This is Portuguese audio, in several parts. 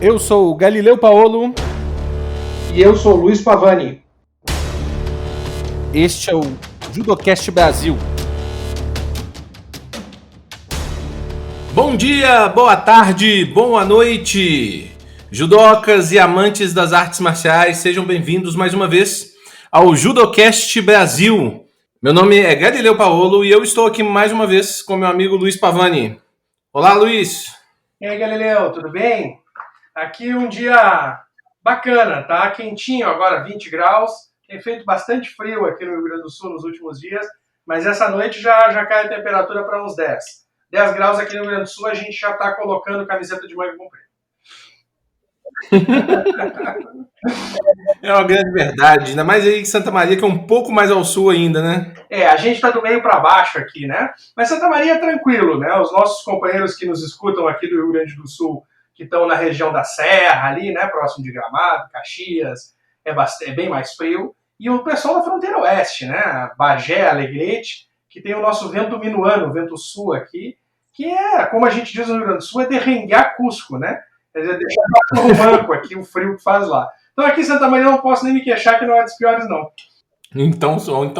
Eu sou o Galileu Paolo. E eu sou o Luiz Pavani. Este é o Judocast Brasil. Bom dia, boa tarde, boa noite, judocas e amantes das artes marciais, sejam bem-vindos mais uma vez ao Judocast Brasil. Meu nome é Galileu Paolo e eu estou aqui mais uma vez com meu amigo Luiz Pavani. Olá, Luiz. E aí, Galileu, tudo bem? Aqui um dia bacana, tá? Quentinho agora, 20 graus. Tem feito bastante frio aqui no Rio Grande do Sul nos últimos dias, mas essa noite já cai a temperatura para uns 10. 10 graus aqui no Rio Grande do Sul, a gente já está colocando camiseta de manga comprida. É uma grande verdade, ainda mais aí em Santa Maria, que é um pouco mais ao sul ainda, né? A gente está do meio para baixo aqui, né? Mas Santa Maria é tranquilo, né? Os nossos companheiros que nos escutam aqui do Rio Grande do Sul, que estão na região da Serra ali, né? Próximo de Gramado, Caxias, é bem mais frio. E o pessoal da fronteira oeste, né? Bagé, Alegrete, que tem o nosso vento minuano, o vento sul aqui, que é, como a gente diz no Rio Grande do Sul, é derrenguear Cusco, né? Quer dizer, deixar no banco aqui o frio que faz lá. Então aqui em Santa Maria eu não posso nem me queixar que não é dos piores, não. Então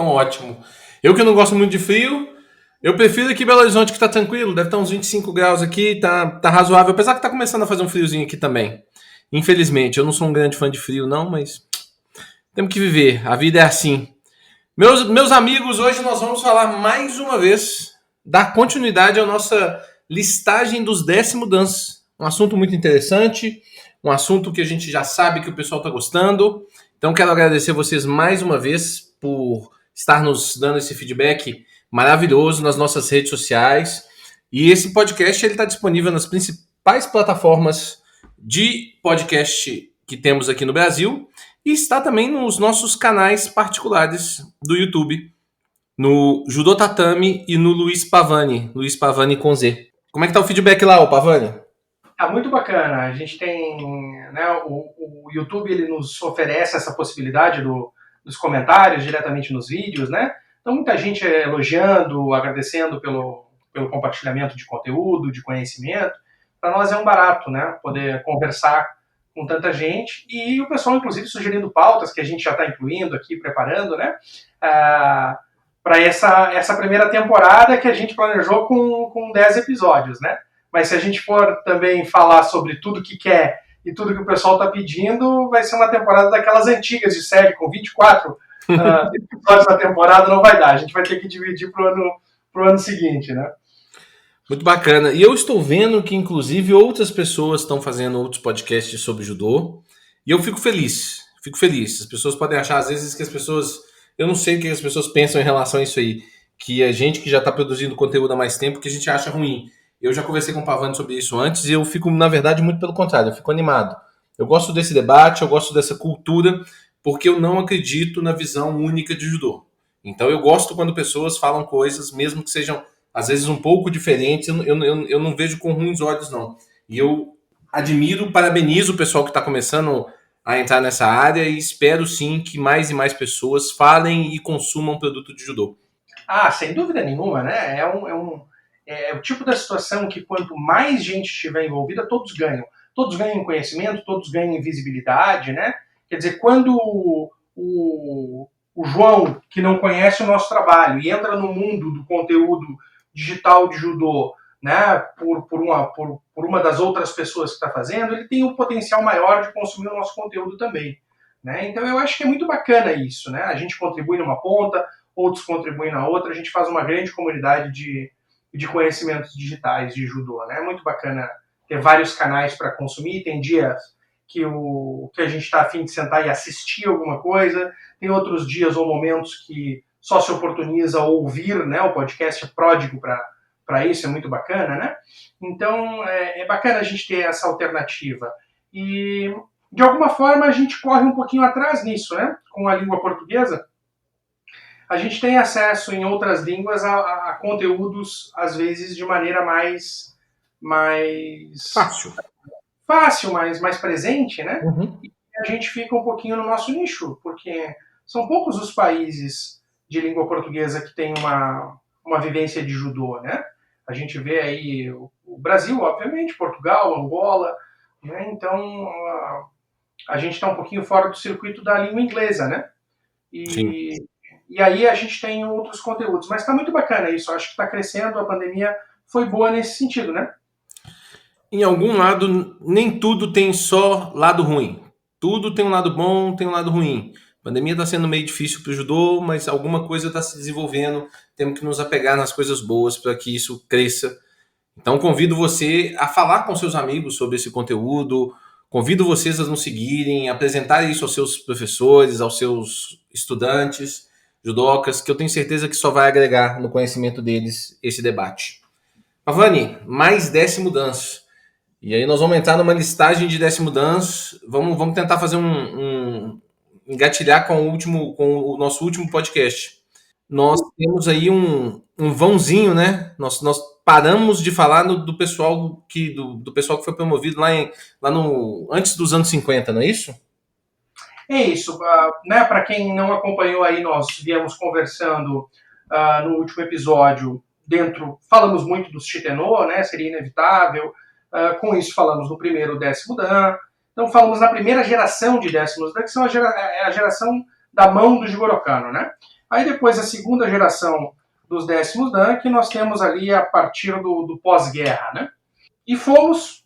ótimo. Eu que não gosto muito de frio, eu prefiro aqui Belo Horizonte, que tá tranquilo, deve estar uns 25 graus aqui, tá razoável, apesar que tá começando a fazer um friozinho aqui também. Infelizmente, eu não sou um grande fã de frio não, mas temos que viver, a vida é assim. Meus amigos, hoje nós vamos falar mais uma vez, dar continuidade à nossa listagem dos 10º dans. Um assunto muito interessante, um assunto que a gente já sabe que o pessoal está gostando. Então quero agradecer vocês mais uma vez por estar nos dando esse feedback maravilhoso nas nossas redes sociais. E esse podcast está disponível nas principais plataformas de podcast que temos aqui no Brasil. E está também nos nossos canais particulares do YouTube, no Judô Tatame e no Luiz Pavani com Z. Como é que tá o feedback lá, ô Pavani? Tá muito bacana. A gente tem, né, o YouTube ele nos oferece essa possibilidade dos comentários diretamente nos vídeos, né? Então muita gente elogiando, agradecendo pelo compartilhamento de conteúdo, de conhecimento. Para nós é um barato, né? Poder conversar com tanta gente e o pessoal inclusive sugerindo pautas que a gente já está incluindo aqui, preparando, né? Para essa primeira temporada que a gente planejou com 10 episódios, né? Mas se a gente for também falar sobre tudo que quer e tudo que o pessoal está pedindo, vai ser uma temporada daquelas antigas de série, com 24 episódios na temporada, não vai dar. A gente vai ter que dividir pro ano seguinte, né? Muito bacana. E eu estou vendo que, inclusive, outras pessoas estão fazendo outros podcasts sobre judô. E eu fico feliz. As pessoas podem achar, às vezes, que as pessoas... Eu não sei o que as pessoas pensam em relação a isso aí. Que a gente que já está produzindo conteúdo há mais tempo, que a gente acha ruim. Eu já conversei com o Pavani sobre isso antes e eu fico, na verdade, muito pelo contrário. Eu fico animado. Eu gosto desse debate, eu gosto dessa cultura, porque eu não acredito na visão única de judô. Então eu gosto quando pessoas falam coisas, mesmo que sejam, às vezes, um pouco diferentes, eu não vejo com ruins olhos, não. E eu admiro, parabenizo o pessoal que está começando a entrar nessa área e espero, sim, que mais e mais pessoas falem e consumam produto de judô. Sem dúvida nenhuma, né? É o tipo da situação que quanto mais gente estiver envolvida, todos ganham. Todos ganham em conhecimento, todos ganham em visibilidade, né? Quer dizer, quando o João, que não conhece o nosso trabalho e entra no mundo do conteúdo digital de judô, né, por uma das outras pessoas que está fazendo, ele tem um potencial maior de consumir o nosso conteúdo também. Né? Então eu acho que é muito bacana isso. Né? A gente contribui numa ponta, outros contribuem na outra, a gente faz uma grande comunidade de conhecimentos digitais de judô. Né? É muito bacana ter vários canais para consumir, tem dias que a gente está afim de sentar e assistir alguma coisa, tem outros dias ou momentos que só se oportuniza ouvir, né? O podcast é pródigo para isso, é muito bacana, né? Então é bacana a gente ter essa alternativa. E de alguma forma a gente corre um pouquinho atrás nisso, né? Com a língua portuguesa, a gente tem acesso em outras línguas a conteúdos, às vezes, de maneira mais fácil, mais presente, né? Uhum. E a gente fica um pouquinho no nosso nicho, porque são poucos os países de língua portuguesa que têm uma vivência de judô, né? A gente vê aí o Brasil, obviamente, Portugal, Angola, né? Então, a gente está um pouquinho fora do circuito da língua inglesa, né? Sim. E aí a gente tem outros conteúdos. Mas está muito bacana isso. Acho que está crescendo, a pandemia foi boa nesse sentido, né? Em algum lado, nem tudo tem só lado ruim. Tudo tem um lado bom, tem um lado ruim. A pandemia está sendo meio difícil para o judô, mas alguma coisa está se desenvolvendo. Temos que nos apegar nas coisas boas para que isso cresça. Então, convido você a falar com seus amigos sobre esse conteúdo. Convido vocês a nos seguirem, apresentar isso aos seus professores, aos seus estudantes, judocas, que eu tenho certeza que só vai agregar no conhecimento deles esse debate. Pavani, mais 10 danço. E aí nós vamos entrar numa listagem de 10 Vamos tentar fazer engatilhar com o nosso último podcast. Nós temos aí um vãozinho, né? Nós paramos de falar do pessoal do pessoal que foi promovido lá no antes dos anos 50, não é isso? É isso, né? Para quem não acompanhou aí, nós viemos conversando no último episódio. Falamos muito dos Shitenô, né? Seria inevitável. Com isso, falamos no primeiro 10º Dan. Então, falamos na primeira geração de 10º Dan, que são a geração da mão do Jigoro Kano, né? Aí depois a segunda geração dos 10º Dan, que nós temos ali a partir do pós-guerra, né? E fomos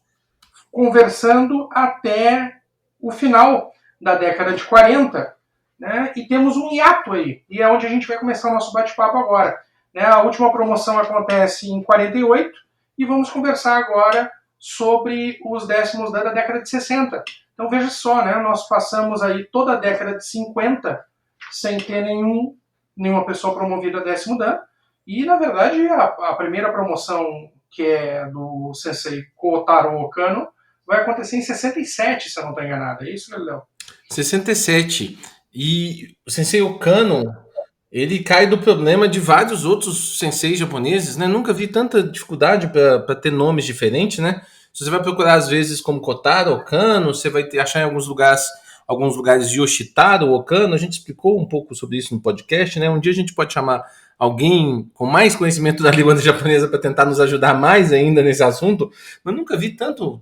conversando até o final da década de 40, né? E temos um hiato aí, e é onde a gente vai começar o nosso bate-papo agora. Né? A última promoção acontece em 48 e vamos conversar agora sobre os 10º Dan da década de 60. Então veja só, né? Nós passamos aí toda a década de 50 sem ter nenhuma pessoa promovida a 10º Dan, e na verdade a primeira promoção, que é do sensei Kotaro Okano, vai acontecer em 67, se eu não estou enganado. É isso, Léo? 67. E o Sensei Okano, ele cai do problema de vários outros senseis japoneses, né? Nunca vi tanta dificuldade para ter nomes diferentes, né? Se você vai procurar às vezes como Kotaro Okano, você vai achar em alguns lugares Yoshitaro Okano. A gente explicou um pouco sobre isso no podcast, né? Um dia a gente pode chamar alguém com mais conhecimento da língua japonesa para tentar nos ajudar mais ainda nesse assunto, mas nunca vi tanta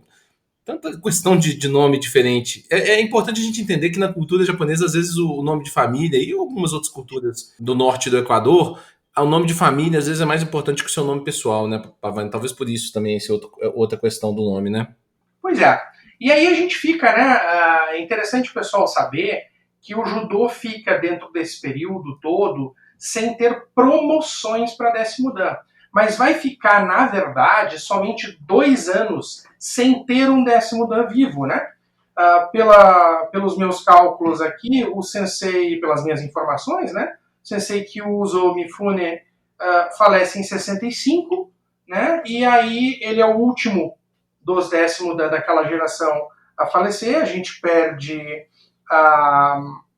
questão de nome diferente. É importante a gente entender que na cultura japonesa, às vezes, o nome de família e algumas outras culturas do norte do Equador, o nome de família, às vezes, é mais importante que o seu nome pessoal, né, Pavani? Talvez por isso também essa outra questão do nome, né? Pois é. E aí a gente fica, né? É interessante o pessoal saber que o judô fica dentro desse período todo sem ter promoções para 10º Dan. Mas vai ficar, na verdade, somente 2 anos sem ter um 10º Dan vivo, né? Pelos meus cálculos aqui, o sensei, pelas minhas informações, né? O sensei Kyuzo Mifune falece em 65, né? E aí ele é o último dos 10º Dan daquela geração a falecer. A gente perde o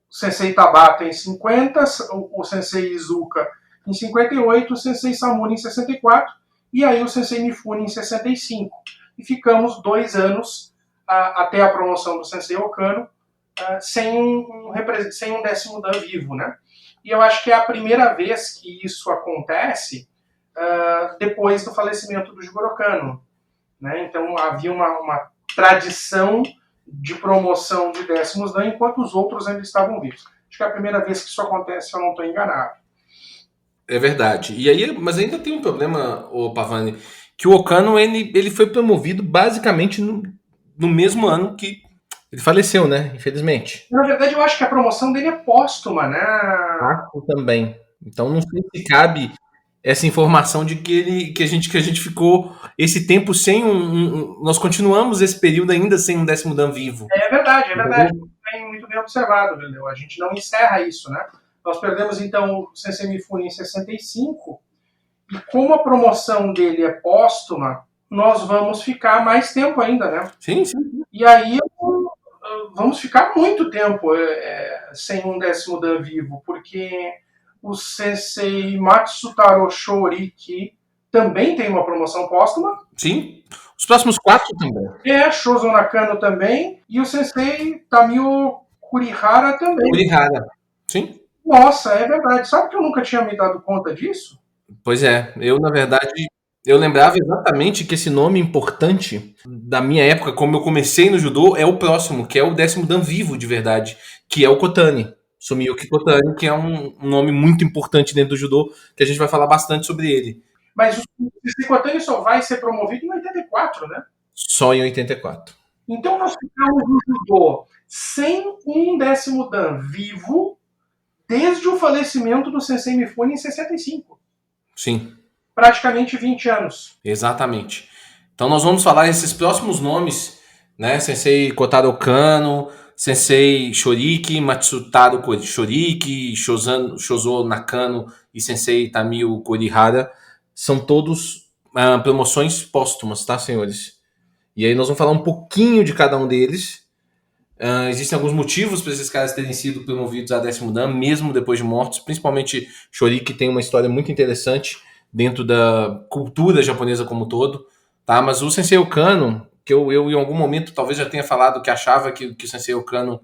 sensei Tabata em 50, o sensei Izuka em 58, o sensei Samura em 64 e aí o sensei Mifune em 65. E ficamos 2 anos até a promoção do sensei Okano sem um 10º Dan vivo, né? E eu acho que é a primeira vez que isso acontece depois do falecimento do Jigoro Kano, né? Então havia uma tradição de promoção de 10º Dan enquanto os outros ainda estavam vivos. Acho que é a primeira vez que isso acontece, se eu não estou enganado. É verdade. E aí, mas ainda tem um problema, o Pavani, que o Okano ele foi promovido basicamente no mesmo ano que ele faleceu, né? Infelizmente. Na verdade, eu acho que a promoção dele é póstuma, né? Acho também. Então não sei se cabe essa informação de que a gente ficou esse tempo sem nós continuamos esse período ainda sem um 10º Dan vivo. É verdade, é verdade. Muito bem observado, entendeu? A gente não encerra isso, né? Nós perdemos, então, o Sensei Mifune em 65, e como a promoção dele é póstuma, nós vamos ficar mais tempo ainda, né? Sim, sim. E aí vamos ficar muito tempo sem um 10º Dan vivo, porque o Sensei Matsutaro Shoriki também tem uma promoção póstuma. Sim. Os próximos 4 também. Shozo Nakano também. E o Sensei Tamio Kurihara também. Kurihara. Sim. Nossa, é verdade. Sabe que eu nunca tinha me dado conta disso? Pois é. Eu, na verdade, Eu lembrava exatamente que esse nome importante da minha época, como eu comecei no judô, é o próximo, que é o 10º dan vivo de verdade, que é o Kotani. Sumiyuki Kotani, que é um nome muito importante dentro do judô, que a gente vai falar bastante sobre ele. Mas o Sikotan só vai ser promovido em 84, né? Só em 84. Então nós ficamos no judô sem um 10º dan vivo desde o falecimento do Sensei Mifune em 65. Sim. Praticamente 20 anos. Exatamente. Então nós vamos falar esses próximos nomes, né? Sensei Kotaro Kano, Sensei Shoriki, Matsutaro Shoriki, Shozo Nakano e Sensei Tamio Korihara. São todos promoções póstumas, tá, senhores? E aí nós vamos falar um pouquinho de cada um deles. Existem alguns motivos para esses caras terem sido promovidos a 10º dan, mesmo depois de mortos. Principalmente Shoriki tem uma história muito interessante dentro da cultura japonesa como um todo, tá? Mas o Sensei Okano, que eu em algum momento talvez já tenha falado que achava que o Sensei Okano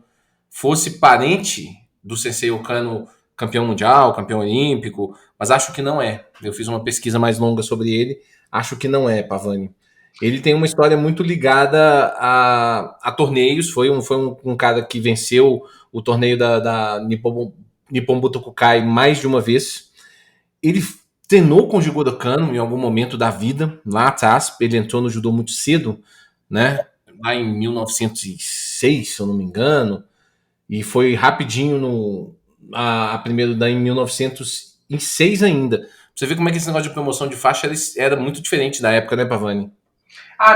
fosse parente do Sensei Okano campeão mundial, campeão olímpico, mas acho que não é. Eu fiz uma pesquisa mais longa sobre ele, acho que não é, Pavani. Ele tem uma história muito ligada a torneios, foi um cara que venceu o torneio da Nippon Butokukai mais de uma vez. Ele treinou com o Jigoro Kano em algum momento da vida, lá atrás. Ele entrou no judô muito cedo, né? Lá em 1906, se eu não me engano, e foi rapidinho a primeiro dan em 1906 ainda. Você vê como é que esse negócio de promoção de faixa era muito diferente da época, né, Pavani?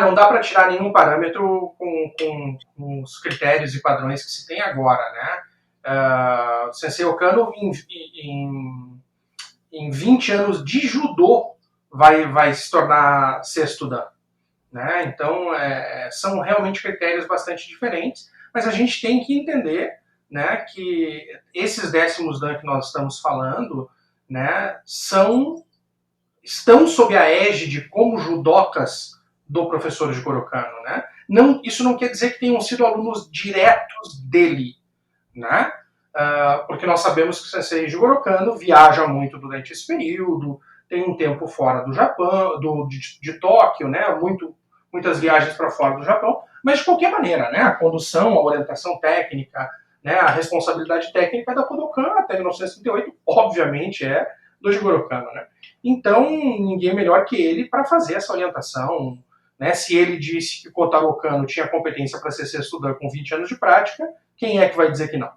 Não dá para tirar nenhum parâmetro com os critérios e padrões que se tem agora, né? O Sensei Okano, em 20 anos de judô, vai se tornar 6º dan. Né? Então, são realmente critérios bastante diferentes, mas a gente tem que entender, né, que esses 10º dan que nós estamos falando, né, estão sob a égide como judocas do professor Jigoro Kano, né? Isso não quer dizer que tenham sido alunos diretos dele, né? Porque nós sabemos que o Sensei Jigoro Kano viaja muito durante esse período, tem um tempo fora do Japão, de Tóquio, né? Muitas viagens para fora do Japão, mas de qualquer maneira, né? A condução, a orientação técnica, né? A responsabilidade técnica da Kodokan até 1938, obviamente, é do Jigoro Kano, né? Então, ninguém melhor que ele para fazer essa orientação, né? Se ele disse que Kotaro Kano tinha competência para ser 6º dan com 20 anos de prática, quem é que vai dizer que não?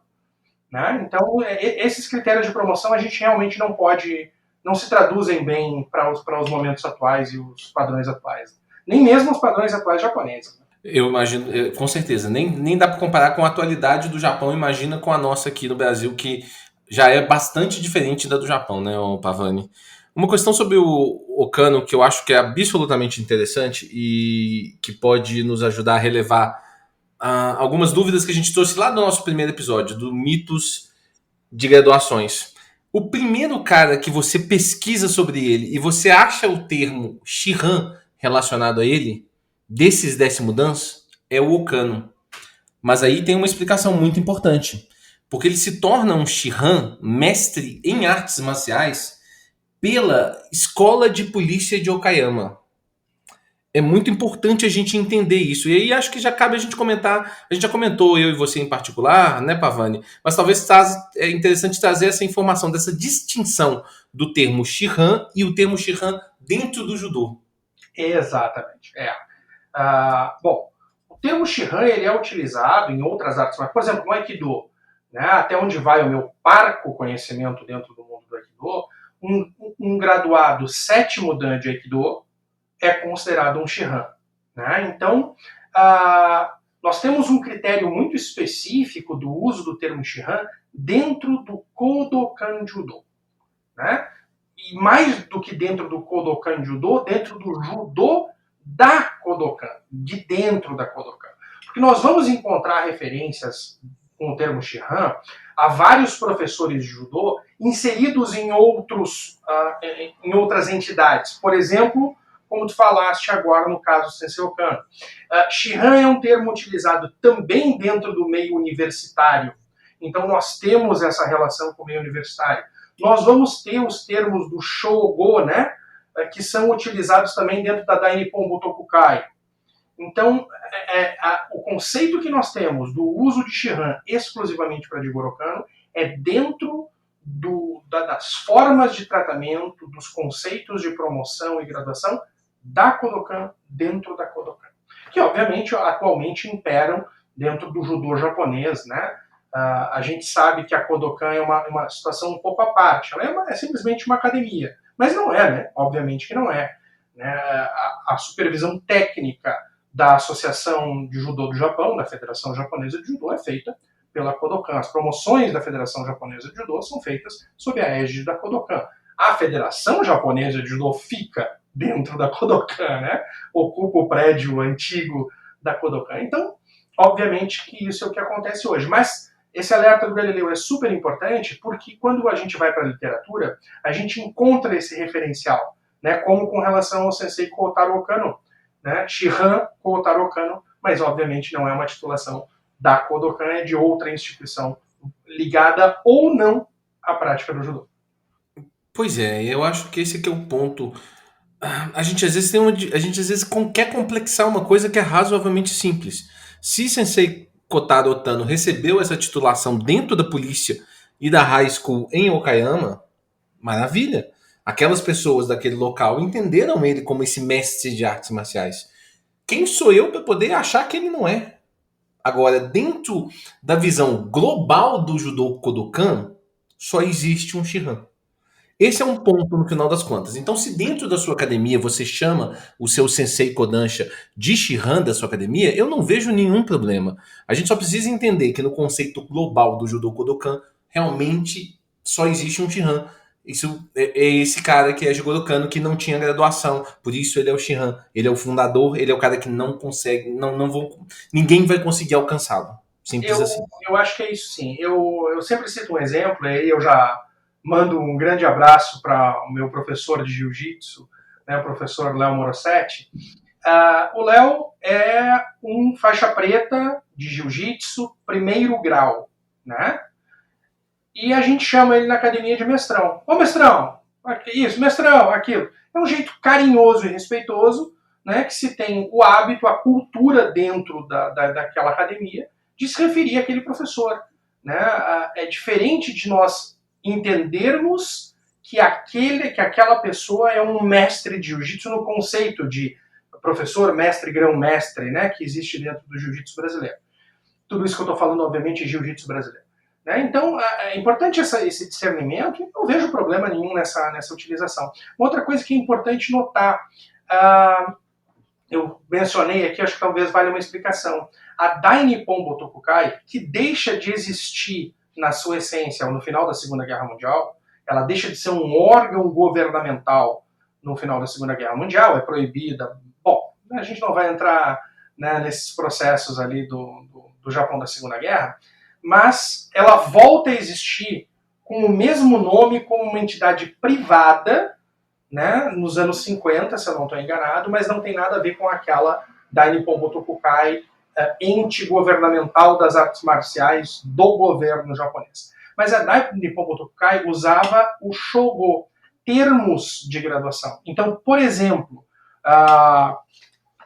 Né? Então, esses critérios de promoção a gente realmente não se traduzem bem para os momentos atuais e os padrões atuais. Nem mesmo os padrões atuais japoneses. Eu imagino, com certeza. Nem dá para comparar com a atualidade do Japão, imagina com a nossa aqui no Brasil, que já é bastante diferente da do Japão, né, Pavani? Uma questão sobre o Okano que eu acho que é absolutamente interessante e que pode nos ajudar a relevar algumas dúvidas que a gente trouxe lá do nosso primeiro episódio, do mitos de graduações. O primeiro cara que você pesquisa sobre ele e você acha o termo Shihan relacionado a ele, desses 10º dans, é o Okano. Mas aí tem uma explicação muito importante. Porque ele se torna um Shihan, mestre em artes marciais, pela Escola de Polícia de Okayama. É muito importante a gente entender isso. E aí acho que já cabe a gente comentar. A gente já comentou, eu e você em particular, né, Pavani? Mas talvez é interessante trazer essa informação, dessa distinção do termo Shihan e o termo Shihan dentro do judô. Exatamente. Bom, o termo Shihan ele é utilizado em outras artes marciais. Por exemplo, no Aikido, né, até onde vai o meu parco conhecimento dentro do mundo do Aikido, um graduado 7º dan de Aikido é considerado um Shihan. Né? Então, nós temos um critério muito específico do uso do termo Shihan dentro do Kodokan Judo. Né? E mais do que dentro do Kodokan Judo, dentro do Judo da Kodokan, de dentro da Kodokan. Porque nós vamos encontrar referências com o termo Shihan a vários professores de Judô inseridos em outras entidades. Por exemplo, como tu falaste agora no caso do Sensei Okano. Shihan é um termo utilizado também dentro do meio universitário. Então nós temos essa relação com o meio universitário. Nós vamos ter os termos do Shogo, né? que são utilizados também dentro da Dainippon Botokukai. Então, o conceito que nós temos do uso de Shihan exclusivamente para Jigoro Kano é dentro das formas de tratamento, dos conceitos de promoção e graduação da Kodokan dentro da Kodokan, que obviamente atualmente imperam dentro do judô japonês, né? A gente sabe que a Kodokan é uma situação um pouco à parte, ela é simplesmente uma academia, mas não é, né? Obviamente que não é. Né? A supervisão técnica da Associação de Judô do Japão, da Federação Japonesa de Judô, é feita pela Kodokan. As promoções da Federação Japonesa de Judô são feitas sob a égide da Kodokan. A Federação Japonesa de Judô fica dentro da Kodokan, né? Ocupa o prédio antigo da Kodokan. Então, obviamente que isso é o que acontece hoje. Mas esse alerta do Galileu é super importante porque quando a gente vai para a literatura, a gente encontra esse referencial, né? Como com relação ao Sensei Kotaro Kano, né? Shihan Kotaro Kano, mas obviamente não é uma titulação da Kodokan, é de outra instituição ligada ou não à prática do judô. Pois é, eu acho que esse aqui é o ponto. A gente às vezes quer complexar uma coisa que é razoavelmente simples. Se Sensei Kotaro Otano recebeu essa titulação dentro da polícia e da high school em Okayama, maravilha. Aquelas pessoas daquele local entenderam ele como esse mestre de artes marciais. Quem sou eu para poder achar que ele não é? Agora, dentro da visão global do judô Kodokan, só existe um Shihan. Esse é um ponto no final das contas. Então, se dentro da sua academia você chama o seu Sensei Kodansha de Shihan da sua academia, eu não vejo nenhum problema. A gente só precisa entender que no conceito global do Judo Kodokan, realmente só existe um Shihan. Isso é esse cara que é Jigoro Kano, que não tinha graduação, por isso ele é o Shihan, ele é o fundador, ele é o cara que não consegue, ninguém vai conseguir alcançá-lo. Simples assim. Eu acho que é isso sim. Eu sempre cito um exemplo, e aí eu já mando um grande abraço para o meu professor de jiu-jitsu, né, o professor Léo Morossetti. O Léo é um faixa preta de jiu-jitsu, primeiro grau, né? E a gente chama ele na academia de mestrão. Ô mestrão, isso, mestrão, aquilo. É um jeito carinhoso e respeitoso, né, que se tem o hábito, a cultura dentro daquela academia de se referir àquele professor. Né? É diferente de nós entendermos que aquela pessoa é um mestre de jiu-jitsu no conceito de professor, mestre, grão-mestre, né, que existe dentro do jiu-jitsu brasileiro. Tudo isso que eu estou falando, obviamente, é jiu-jitsu brasileiro. Né? Então, é importante esse discernimento e não vejo problema nenhum nessa utilização. Uma outra coisa que é importante notar, eu mencionei aqui, acho que talvez valha uma explicação. A Dainippon Botokukai, que deixa de existir na sua essência no final da Segunda Guerra Mundial, ela deixa de ser um órgão governamental no final da Segunda Guerra Mundial, é proibida. Bom, a gente não vai entrar, né, nesses processos ali do Japão da Segunda Guerra, mas ela volta a existir com o mesmo nome como uma entidade privada, né, nos anos 50, se eu não estou enganado, mas não tem nada a ver com aquela Dainippon Botokukai, ente governamental das artes marciais do governo japonês. Mas a Dainippon Botokukai usava o Shogo, termos de graduação. Então, por exemplo,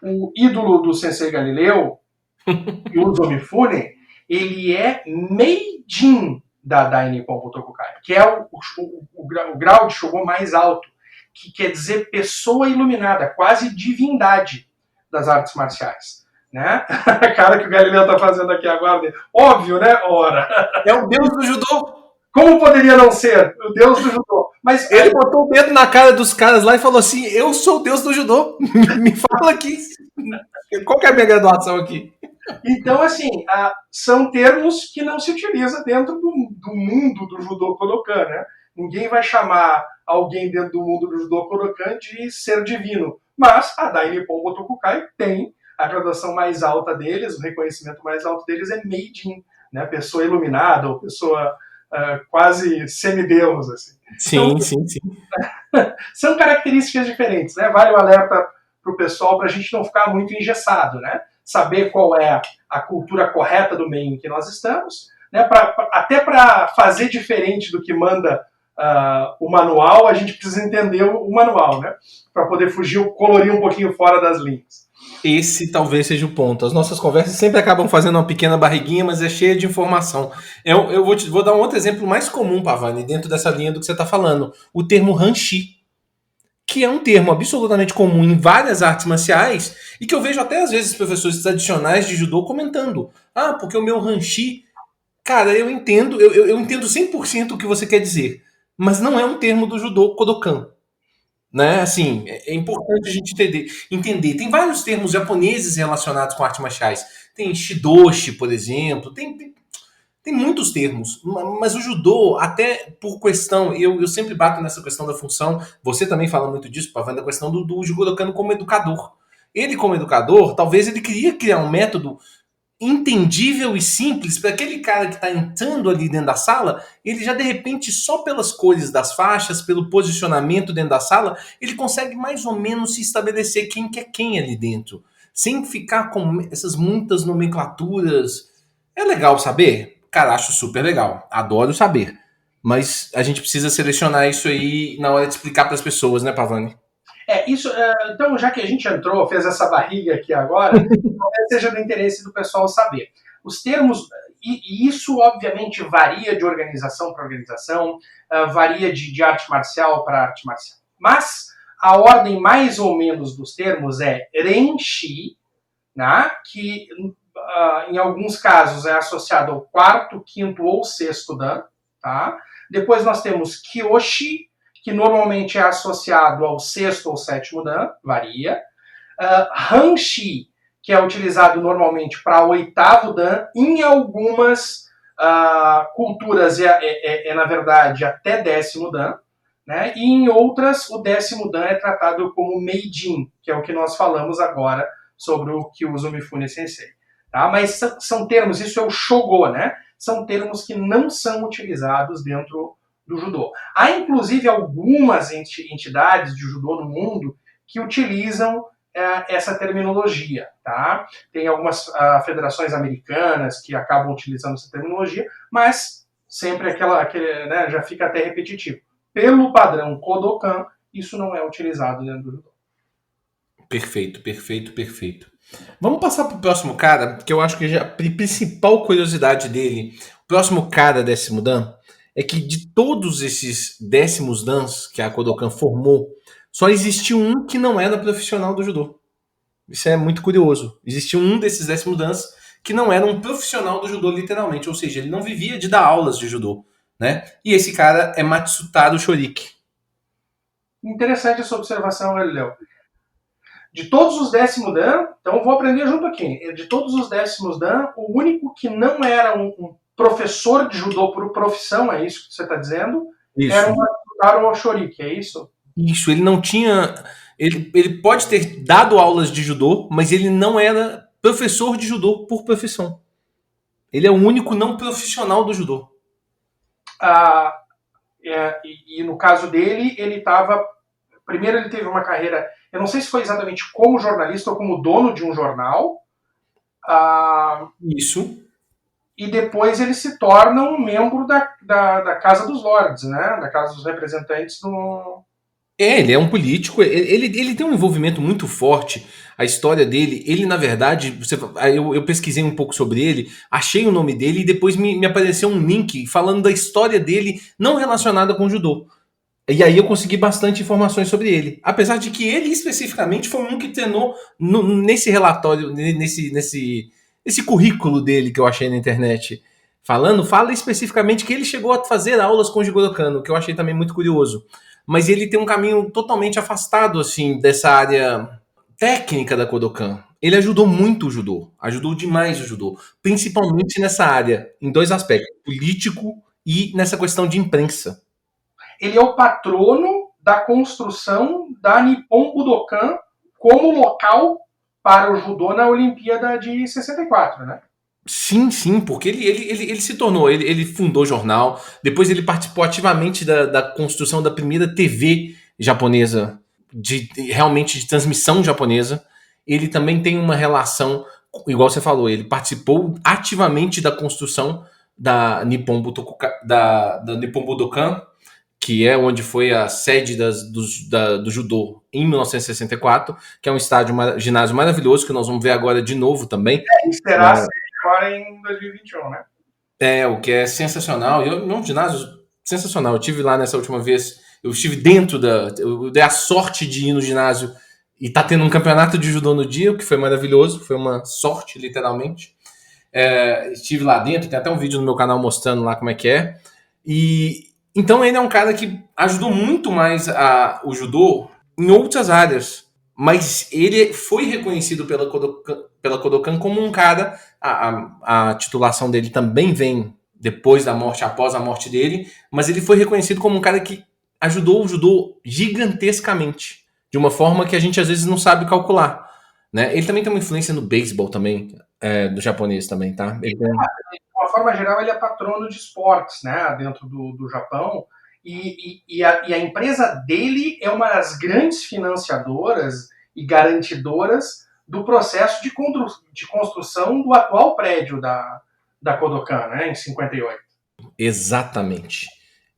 o ídolo do Sensei Galileu, Yuzo Mifune, ele é Meijin da Dainippon Botokukai, que é o grau de Shogo mais alto, que quer dizer pessoa iluminada, quase divindade das artes marciais. Né? A cara que o Galileu está fazendo aqui agora, óbvio, né? Ora. É o deus do judô. Como poderia não ser o deus do judô? Mas ele botou o dedo na cara dos caras lá e falou assim: eu sou o deus do judô. Me fala aqui. Qual que é a minha graduação aqui? Então, assim, são termos que não se utiliza dentro do mundo do judô Kodokan, né? Ninguém vai chamar alguém dentro do mundo do judô Kodokan de ser divino. Mas a Dainippon Botokukai tem a graduação mais alta deles, o reconhecimento mais alto deles é Meijin, né? Pessoa iluminada, ou pessoa quase semideus, assim. Sim, então, sim. São características diferentes, né? Vale o alerta para o pessoal para a gente não ficar muito engessado, né? Saber qual é a cultura correta do meio em que nós estamos, né? Até para fazer diferente do que manda o manual, a gente precisa entender o manual, né? Para poder colorir um pouquinho fora das linhas. Esse talvez seja o ponto. As nossas conversas sempre acabam fazendo uma pequena barriguinha, mas é cheia de informação. Eu vou dar um outro exemplo mais comum, Pavani, dentro dessa linha do que você está falando. O termo Hanshi, que é um termo absolutamente comum em várias artes marciais e que eu vejo até às vezes professores tradicionais de judô comentando. Ah, porque o meu Hanshi... Cara, eu entendo, eu entendo 100% o que você quer dizer, mas não é um termo do judô Kodokan. Né? Assim, é importante a gente entender. Tem vários termos japoneses relacionados com artes marciais. Tem shidoshi, por exemplo. Tem muitos termos. Mas o judô, até por questão... Eu sempre bato nessa questão da função. Você também fala muito disso, Pavão, da questão do Jigoro Kano como educador. Ele, como educador, talvez ele queria criar um método entendível e simples para aquele cara que está entrando ali dentro da sala, ele já de repente, só pelas cores das faixas, pelo posicionamento dentro da sala, ele consegue mais ou menos se estabelecer quem que é quem ali dentro, sem ficar com essas muitas nomenclaturas. É legal saber? Cara, acho super legal, adoro saber, mas a gente precisa selecionar isso aí na hora de explicar para as pessoas, né, Pavani? Então, já que a gente fez essa barriga aqui agora, talvez seja do interesse do pessoal saber. Os termos, e isso obviamente varia de organização para organização, varia de arte marcial para arte marcial. Mas a ordem mais ou menos dos termos é Renshi, né, que em alguns casos é associado ao quarto, quinto ou sexto Dan. Tá? Depois nós temos Kyoshi, que normalmente é associado ao sexto ou sétimo Dan, varia. Hanshi, que é utilizado normalmente para oitavo Dan, em algumas culturas na verdade, até décimo Dan, né? E em outras, o décimo Dan é tratado como Meijin, que é o que nós falamos agora sobre o Kyuzo Mifune Sensei. Tá? Mas são termos, isso é o Shogo, né? São termos que não são utilizados dentro do judô. Há, inclusive, algumas entidades de judô no mundo que utilizam essa terminologia. Tá? Tem algumas federações americanas que acabam utilizando essa terminologia, mas sempre aquele, né, já fica até repetitivo. Pelo padrão Kodokan, isso não é utilizado dentro do judô. Perfeito, perfeito, perfeito. Vamos passar para o próximo cara, que eu acho que a principal curiosidade dele, o próximo cara décimo Dan, é que de todos esses décimos dans que a Kodokan formou, só existiu um que não era profissional do judô. Isso é muito curioso. Existiu um desses décimos dans que não era um profissional do judô, literalmente. Ou seja, ele não vivia de dar aulas de judô. Né? E esse cara é Matsutaro Shoriki. Interessante essa observação, Galileu. De todos os décimos Dan, então vou aprender junto aqui. De todos os décimos Dan, o único que não era um professor de judô por profissão, é isso que você está dizendo? Isso. Era o Matsutaro Shoriki, é isso? Isso, ele não tinha... Ele pode ter dado aulas de judô, mas ele não era professor de judô por profissão. Ele é o único não profissional do judô. E no caso dele, ele estava... Primeiro ele teve uma carreira... Eu não sei se foi exatamente como jornalista ou como dono de um jornal. Isso. E depois ele se torna um membro da Casa dos Lords, né? Da Casa dos Representantes do... Ele é um político, ele tem um envolvimento muito forte. A história dele, ele na verdade, eu pesquisei um pouco sobre ele, achei o nome dele e depois me apareceu um link falando da história dele não relacionada com o judô. E aí eu consegui bastante informações sobre ele. Apesar de que ele especificamente foi um que treinou nesse relatório, nesse currículo dele que eu achei na internet. Fala especificamente que ele chegou a fazer aulas com o Jigoro Kano, que eu achei também muito curioso. Mas ele tem um caminho totalmente afastado assim dessa área técnica da Kodokan. Ele ajudou muito o judô, ajudou demais o judô, principalmente nessa área, em dois aspectos, político e nessa questão de imprensa. Ele é o patrono da construção da Nippon Budokan como local para o judô na Olimpíada de 64, né? Sim, porque ele se tornou, ele fundou o jornal, depois ele participou ativamente da construção da primeira TV japonesa, realmente de transmissão japonesa. Ele também tem uma relação, igual você falou, ele participou ativamente da construção da Nippon Budokan, que é onde foi a sede do judô em 1964, que é um ginásio maravilhoso, que nós vamos ver agora de novo também. E será agora em 2021, né? O que é sensacional. Um ginásio sensacional. Eu estive lá nessa última vez, eu estive dentro eu dei a sorte de ir no ginásio e tá tendo um campeonato de judô no dia, o que foi maravilhoso, foi uma sorte, literalmente. Estive lá dentro, tem até um vídeo no meu canal mostrando lá como é que é. E então ele é um cara que ajudou muito mais o judô em outras áreas, mas ele foi reconhecido pela Kodokan como um cara. A titulação dele também vem depois da morte, após a morte dele, mas ele foi reconhecido como um cara que ajudou o judô gigantescamente, de uma forma que a gente às vezes não sabe calcular. Né? Ele também tem uma influência no beisebol também, do japonês também, tá? De uma forma geral, ele é patrono de esportes, né, dentro do Japão, e a empresa dele é uma das grandes financiadoras e garantidoras do processo de construção do atual prédio da Kodokan, né, em 58. Exatamente.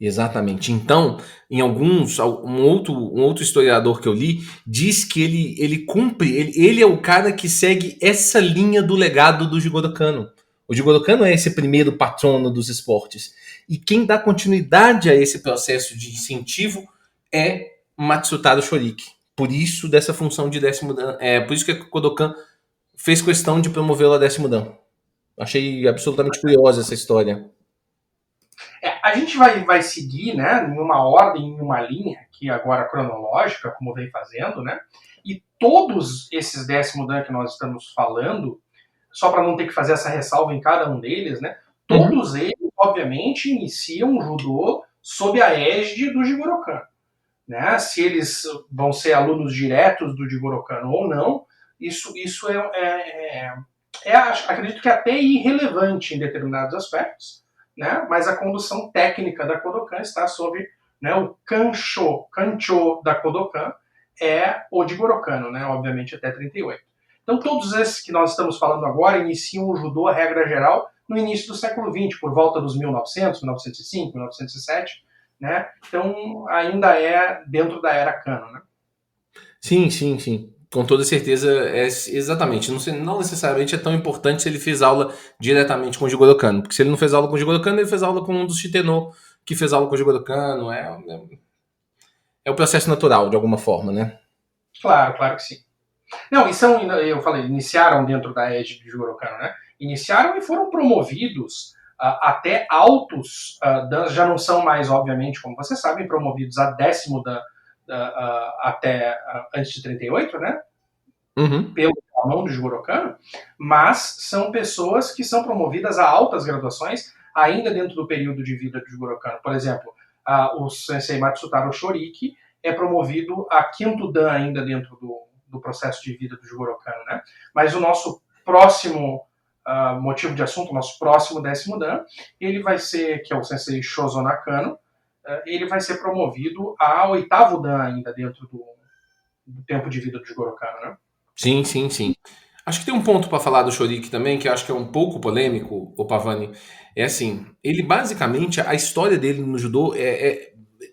Exatamente. Então, um outro historiador que eu li diz que ele cumpre, ele é o cara que segue essa linha do legado do Jigoro Kano. O Jigoro Kano é esse primeiro patrono dos esportes. E quem dá continuidade a esse processo de incentivo é Matsutaro Shoriki. Por isso, dessa função de décimo dan. Por isso que a Kodokan fez questão de promovê-lo a décimo dan. Achei absolutamente curiosa essa história. A gente vai seguir, né, em uma ordem, em uma linha, que agora cronológica, como vem fazendo, né, e todos esses décimo dan que nós estamos falando, só para não ter que fazer essa ressalva em cada um deles, né, todos eles, obviamente, iniciam o judô sob a égide do Jigoro Kano. Né? Se eles vão ser alunos diretos do Jigoro Kano ou não, isso acredito que até irrelevante em determinados aspectos, né? Mas a condução técnica da Kodokan está sob, né, o kancho da Kodokan é o Jigoro Kano, né? Obviamente até 38. Então todos esses que nós estamos falando agora iniciam o judô, a regra geral, no início do século XX, por volta dos 1900, 1905, 1907, né? Então ainda é dentro da era Kano, né? Sim, sim, sim. Com toda certeza, exatamente. Não necessariamente é tão importante se ele fez aula diretamente com o Jigoro Kano, porque se ele não fez aula com o Jigoro Kano, ele fez aula com um dos Shitenno, que fez aula com o Jigoro Kano. É o processo natural, de alguma forma, né? Claro que sim. Não, eu falei, iniciaram dentro da égide do Jigoro Kano, né? Iniciaram e foram promovidos até altos dans, já não são mais, obviamente, como vocês sabem, promovidos a décimo dan até antes de 38, né? Pela mão do Jigoro Kano, mas são pessoas que são promovidas a altas graduações ainda dentro do período de vida do Jigoro Kano. Por exemplo, o sensei Matsutaro Shoriki é promovido a quinto dan ainda dentro do processo de vida do Jigoro Kano, né? Mas o nosso próximo motivo de assunto, o nosso próximo décimo dan, ele vai ser, que é o sensei Shozo Nakano, ele vai ser promovido a oitavo dan ainda dentro do tempo de vida do Jigoro Kano, né? Sim, sim, sim. Acho que tem um ponto para falar do Shoriki também, que eu acho que é um pouco polêmico, o Pavani. É assim, ele basicamente, a história dele no judô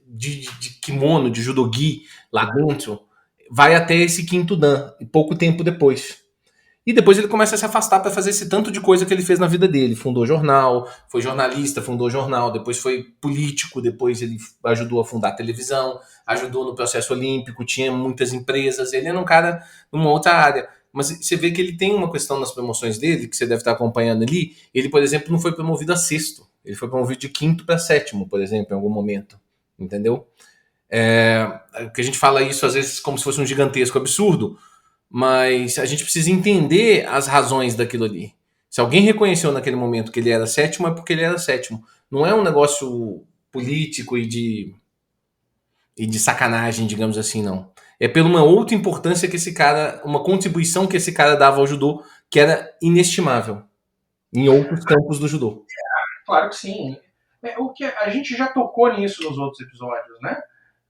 de kimono, de judogi lá dentro, vai até esse quinto dan, e pouco tempo depois. E depois ele começa a se afastar para fazer esse tanto de coisa que ele fez na vida dele. Fundou jornal, foi jornalista, fundou jornal, depois foi político, depois ele ajudou a fundar a televisão, ajudou no processo olímpico, tinha muitas empresas. Ele era um cara numa outra área. Mas você vê que ele tem uma questão nas promoções dele, que você deve estar acompanhando ali. Ele, por exemplo, não foi promovido a sexto. Ele foi promovido de quinto para sétimo, por exemplo, em algum momento. Entendeu? Que a gente fala isso às vezes como se fosse um gigantesco absurdo, mas a gente precisa entender as razões daquilo ali. Se alguém reconheceu naquele momento que ele era sétimo, é porque ele era sétimo. Não é um negócio político e de sacanagem, digamos assim, não. É por uma outra importância que esse cara, uma contribuição que esse cara dava ao judô, que era inestimável em outros campos do judô. Claro que sim. O que a gente já tocou nisso nos outros episódios, né?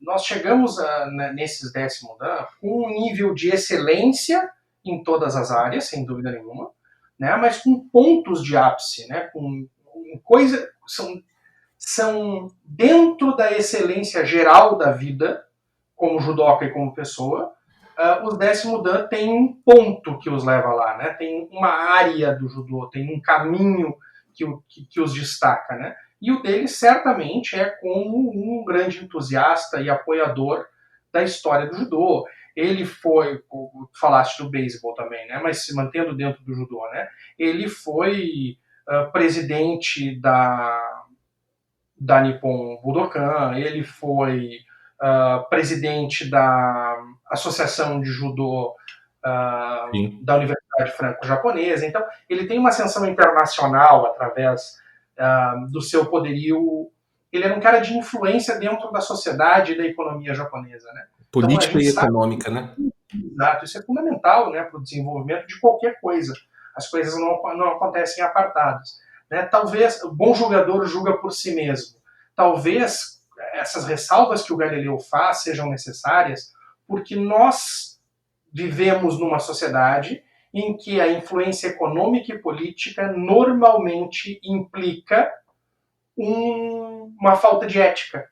Nós chegamos nesses décimo dan com um nível de excelência em todas as áreas, sem dúvida nenhuma, né? Mas com pontos de ápice, né? Com coisa, são dentro da excelência geral da vida, como judoca e como pessoa. Os décimo dan tem um ponto que os leva lá, né? Tem uma área do judô, tem um caminho que os destaca, né? E o dele certamente é como um grande entusiasta e apoiador da história do judô. Ele foi, falaste do beisebol também, né? Mas se mantendo dentro do judô, né? Ele foi presidente da Nippon Budokan, ele foi presidente da Associação de Judô da Universidade Franco-Japonesa. Então, ele tem uma ascensão internacional através do seu poderio. Ele era um cara de influência dentro da sociedade e da economia japonesa, né? Política e econômica, né? Exato, isso é fundamental, né, para o desenvolvimento de qualquer coisa. As coisas não acontecem apartadas. Né? Talvez o bom julgador julga por si mesmo. Talvez essas ressalvas que o Galileu faz sejam necessárias porque nós vivemos numa sociedade em que a influência econômica e política normalmente implica uma falta de ética,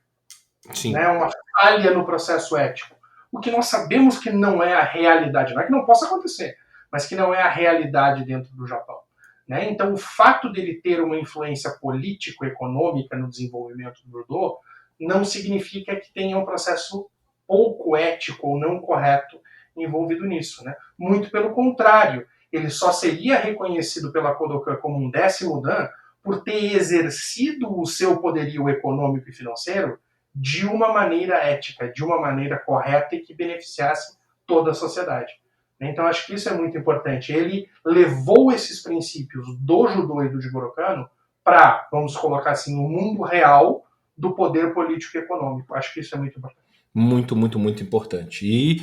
né? Uma falha no processo ético. O que nós sabemos que não é a realidade, não é que não possa acontecer, mas que não é a realidade dentro do Japão. Né? Então, o fato dele ter uma influência político-econômica no desenvolvimento do judô não significa que tenha um processo pouco ético ou não correto envolvido nisso. Né? Muito pelo contrário, ele só seria reconhecido pela Kodokan como um décimo dan por ter exercido o seu poderio econômico e financeiro de uma maneira ética, de uma maneira correta e que beneficiasse toda a sociedade. Então, acho que isso é muito importante. Ele levou esses princípios do judô e do Jigoro Kano para, vamos colocar assim, o mundo real do poder político e econômico. Acho que isso é muito importante. Muito, muito, muito importante. E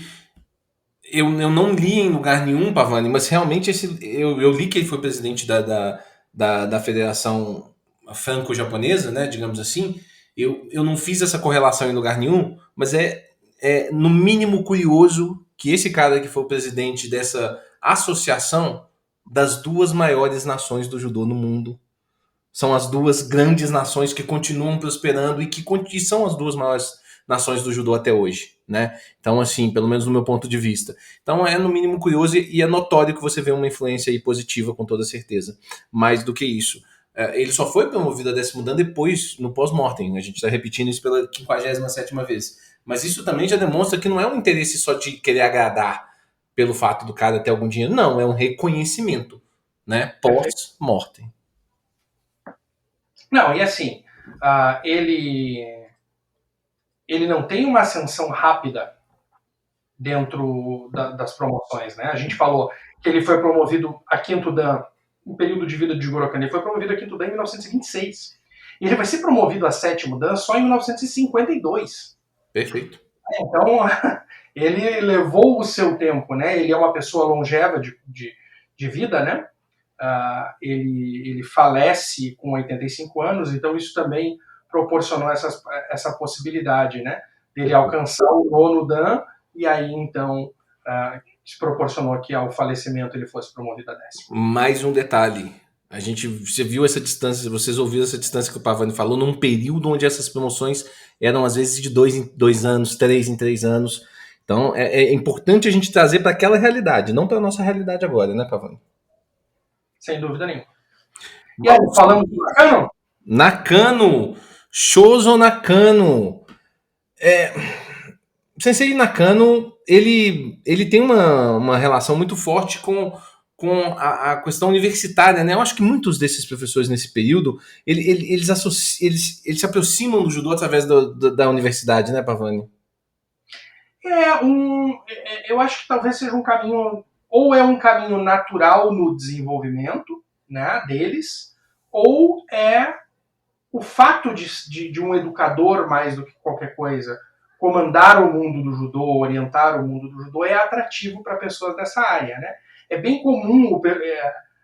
eu não li em lugar nenhum, Pavani, mas realmente eu li que ele foi presidente da Federação Franco-Japonesa, né, digamos assim. Eu não fiz essa correlação em lugar nenhum, mas é no mínimo curioso que esse cara que foi o presidente dessa associação das duas maiores nações do judô no mundo. São as duas grandes nações que continuam prosperando e que são as duas maiores nações do judô até hoje, né? Então, assim, pelo menos no meu ponto de vista. Então, é no mínimo curioso e é notório que você vê uma influência aí positiva, com toda certeza. Mais do que isso. Ele só foi promovido a décimo dan depois, no pós-mortem. A gente está repetindo isso pela 57ª vez. Mas isso também já demonstra que não é um interesse só de querer agradar pelo fato do cara ter algum dinheiro. Não, é um reconhecimento, né? Pós-mortem. Não, e assim, ele não tem uma ascensão rápida dentro das promoções, né? A gente falou que ele foi promovido a quinto dan no período de vida de Jigoro Kano. Ele foi promovido a quinto dan em 1926. E ele vai ser promovido a sétimo dan só em 1952. Perfeito. Então, ele levou o seu tempo, né? Ele é uma pessoa longeva de vida, né? Ele falece com 85 anos, então isso também proporcionou essa possibilidade, né? Dele alcançar o nono dan e aí, então, se proporcionou que ao falecimento ele fosse promovido a décimo. Mais um detalhe. Você viu essa distância, vocês ouviram essa distância que o Pavani falou, num período onde essas promoções eram às vezes de 2 em 2 anos, 3 em 3 anos. Então é importante a gente trazer para aquela realidade, não para a nossa realidade agora, né, Pavani? Sem dúvida nenhuma. E aí, falamos do Nakano? Nakano! Shozo Nakano! Sensei Nakano, ele tem uma relação muito forte com a questão universitária, né? Eu acho que muitos desses professores nesse período, eles se aproximam do judô através da universidade, né, Pavani? Eu acho que talvez seja um caminho, ou é um caminho natural no desenvolvimento, né, deles, ou é o fato de um educador, mais do que qualquer coisa, comandar o mundo do judô, orientar o mundo do judô, é atrativo para pessoas dessa área, né? É bem comum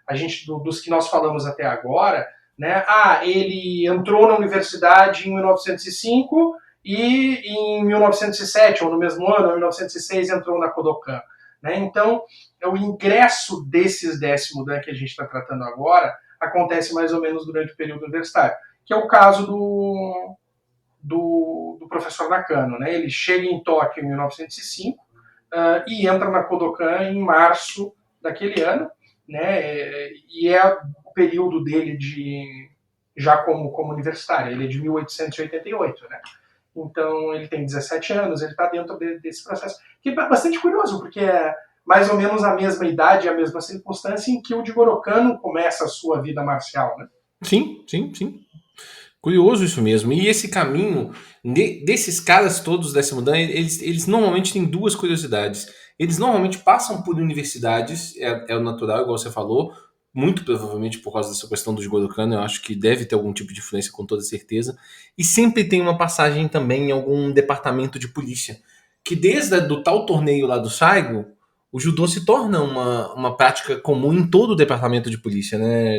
a gente, dos que nós falamos até agora, né? Ele entrou na universidade em 1905 e em 1907, ou no mesmo ano, em 1906, entrou na Kodokan. Né? Então, o ingresso desses décimo dan que a gente está tratando agora acontece mais ou menos durante o período universitário. que é o caso do professor Nakano. Né? Ele chega em Tóquio em 1905 e entra na Kodokan em março daquele ano, né? E é o período dele já como universitário. Ele é de 1888, né? Então ele tem 17 anos, ele está dentro desse processo, que é bastante curioso, porque é mais ou menos a mesma idade, a mesma circunstância em que o Jigoro Kano começa a sua vida marcial, né? Sim, sim, sim. Curioso isso mesmo. E esse caminho desses caras todos dessa mudança, eles normalmente têm duas curiosidades. Eles normalmente passam por universidades, é o natural, igual você falou, muito provavelmente por causa dessa questão do Jigoro Kano, eu acho que deve ter algum tipo de influência com toda certeza. E sempre tem uma passagem também em algum departamento de polícia. Que desde do tal torneio lá do Saigo, o judô se torna uma prática comum em todo o departamento de polícia, né,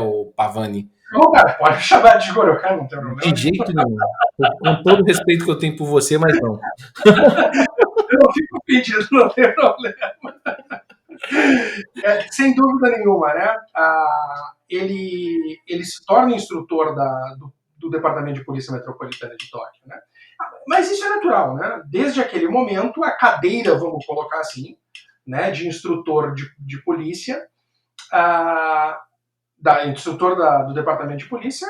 o Pavani? Não, cara, pode chamar de Jigoro Kano, não tem problema. De jeito nenhum. Com todo o respeito que eu tenho por você, mas não. Eu não fico pedindo, não tem problema. Sem dúvida nenhuma, né? Ele se torna instrutor do Departamento de Polícia Metropolitana de Tóquio, né? Mas isso é natural, né? Desde aquele momento, a cadeira, vamos colocar assim, né, de instrutor de polícia, instrutor do Departamento de Polícia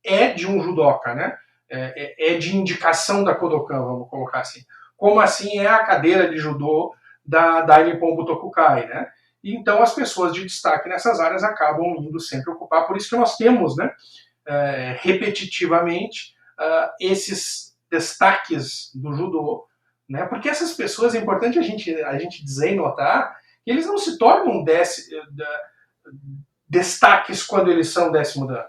é de um judoca, né? É de indicação da Kodokan, vamos colocar assim. Como assim é a cadeira de judô da Nippon Butokukai, né? E então as pessoas de destaque nessas áreas acabam indo sempre ocupar. Por isso que nós temos, né, repetitivamente, esses destaques do judô, né? Porque essas pessoas, é importante a gente dizer e notar que eles não se tornam destaques quando eles são 10º dan.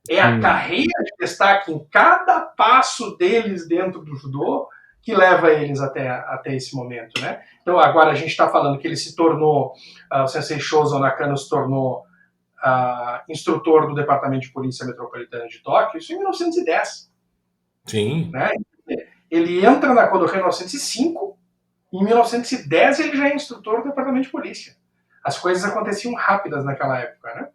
É a carreira de destaque em cada passo deles dentro do judô que leva eles até esse momento, né? Então agora a gente está falando que ele se tornou, o Sensei Shozo Nakano se tornou instrutor do Departamento de Polícia Metropolitana de Tóquio, isso em 1910. Sim. Né? Ele entra na Kodokan em 1905, e em 1910 ele já é instrutor do Departamento de Polícia. As coisas aconteciam rápidas naquela época, né?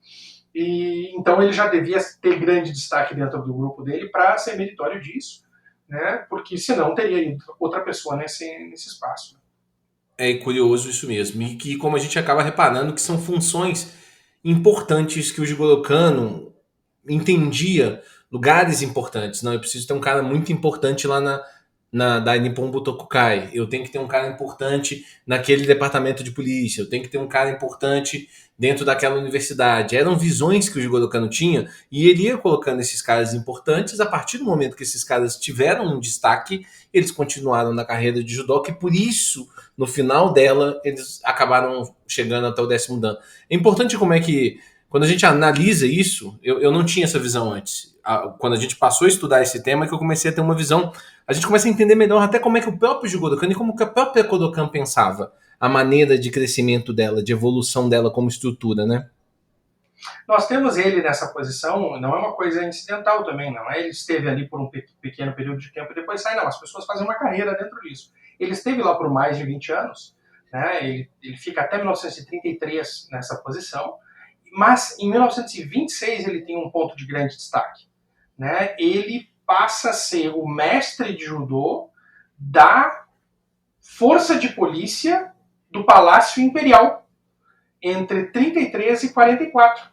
E então ele já devia ter grande destaque dentro do grupo dele para ser meritório disso, né? Porque senão teria ido outra pessoa nesse espaço. É curioso isso mesmo. E que, como a gente acaba reparando, que são funções importantes que o Jigoro Kano entendia, lugares importantes. Não, eu preciso ter um cara muito importante lá da Nippon Butokukai. Eu tenho que ter um cara importante naquele departamento de polícia. Eu tenho que ter um cara importante dentro daquela universidade. Eram visões que o Jigoro Kano tinha e ele ia colocando esses caras importantes. A partir do momento que esses caras tiveram um destaque, eles continuaram na carreira de judoca e por isso, no final dela, eles acabaram chegando até o 10º dan. É importante como é que, quando a gente analisa isso, eu não tinha essa visão antes. Quando a gente passou a estudar esse tema, que eu comecei a ter uma visão, a gente começa a entender melhor até como é que o próprio Jigoro Kano e como que a própria Kodokan pensava, a maneira de crescimento dela, de evolução dela como estrutura, né? Nós temos ele nessa posição, não é uma coisa incidental também, não é? Ele esteve ali por um pequeno período de tempo e depois sai, não. As pessoas fazem uma carreira dentro disso. Ele esteve lá por mais de 20 anos, né? Ele fica até 1933 nessa posição, mas em 1926 ele tem um ponto de grande destaque, né? Ele passa a ser o mestre de judô da força de polícia do Palácio Imperial entre 33 e 44.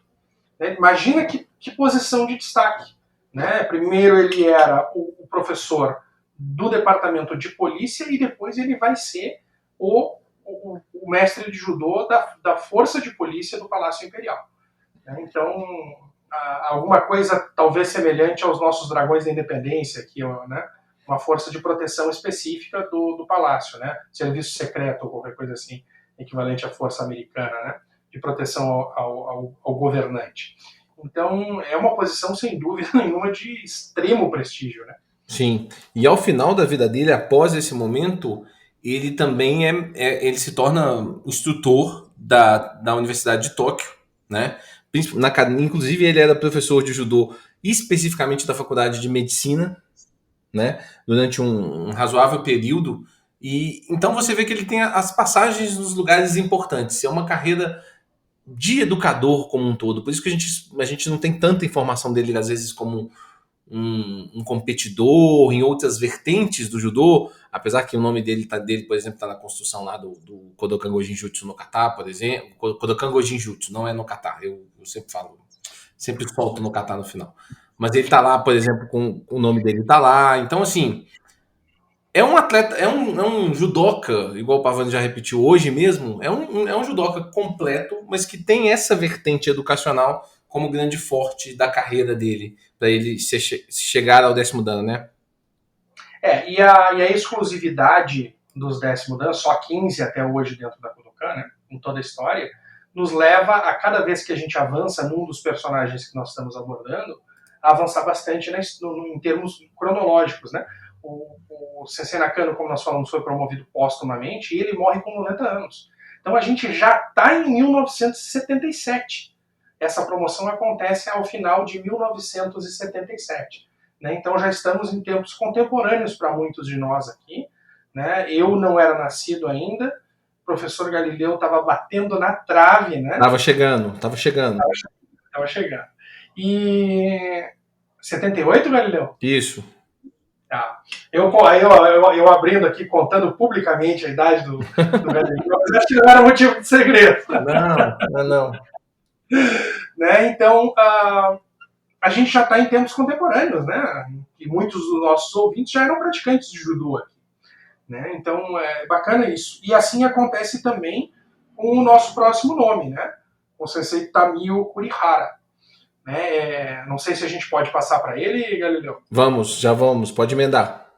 Né? Imagina que posição de destaque. Né? Primeiro ele era o professor do departamento de polícia e depois ele vai ser o mestre de judô da força de polícia do Palácio Imperial. Né? Então, alguma coisa talvez semelhante aos nossos dragões da independência, que né? Uma força de proteção específica do palácio, né? Serviço secreto ou qualquer coisa assim, equivalente à força americana, né? De proteção ao governante. Então, é uma posição, sem dúvida nenhuma, de extremo prestígio, né? Sim, e ao final da vida dele, após esse momento, ele também ele se torna instrutor da Universidade de Tóquio, né? Inclusive, ele era professor de judô especificamente da Faculdade de Medicina, né? Durante um razoável período. E então você vê que ele tem as passagens nos lugares importantes. É uma carreira de educador como um todo. Por isso que a gente não tem tanta informação dele, às vezes, como um competidor em outras vertentes do judô, apesar que o nome dele, por exemplo, está na construção lá do Kodokan Gojin Jutsu no kata, por exemplo. Kodokan Gojin Jutsu, não é no kata, eu sempre falo, sempre solto no kata no final. Mas ele tá lá, por exemplo, com o nome dele tá lá. Então, assim, é um atleta, é um judoca, igual o Pavani já repetiu hoje mesmo, é um judoca completo, mas que tem essa vertente educacional como grande forte da carreira dele, para ele chegar ao 10º dan, né? E a exclusividade dos 10º dan, só 15 até hoje dentro da Kodokan, né, em toda a história, nos leva a cada vez que a gente avança num dos personagens que nós estamos abordando, a avançar bastante, né, em termos cronológicos, né? O Sensei Nakano, como nós falamos, foi promovido póstumamente e ele morre com 90 anos. Então a gente já está em 1977. Essa promoção acontece ao final de 1977. Né? Então já estamos em tempos contemporâneos para muitos de nós aqui. Né? Eu não era nascido ainda, o professor Galileu estava batendo na trave. Né? Tava chegando. Tava chegando. E 78, Galileu? Isso. Tá. Eu abrindo aqui, contando publicamente a idade do Galileu, mas acho que não era motivo de segredo. Não. Né? Então, a gente já está em tempos contemporâneos, né? E muitos dos nossos ouvintes já eram praticantes de judô aqui. Né? Então, é bacana isso. E assim acontece também com o nosso próximo nome, né? O Sensei Tamio Kurihara. Né? Não sei se a gente pode passar para ele, Galileu. Já vamos, pode emendar.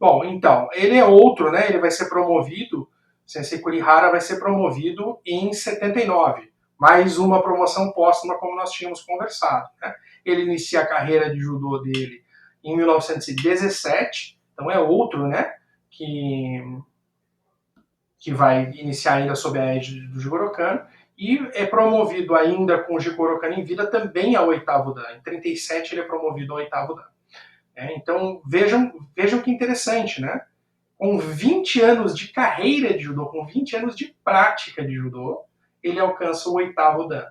Bom, então, ele é outro, né? Ele vai ser promovido, o Sensei Kurihara vai ser promovido em 79. Mais uma promoção póstuma, como nós tínhamos conversado. Né? Ele inicia a carreira de judô dele em 1917, então é outro, né? Que vai iniciar ainda sob a égide do Jigoro Kano, e é promovido ainda com o Jigoro Kano em vida também ao 8º dan. Em 37 ele é promovido ao 8º dan. Então vejam que interessante, né? Com 20 anos de carreira de judô, com 20 anos de prática de judô, ele alcança o 8º dan.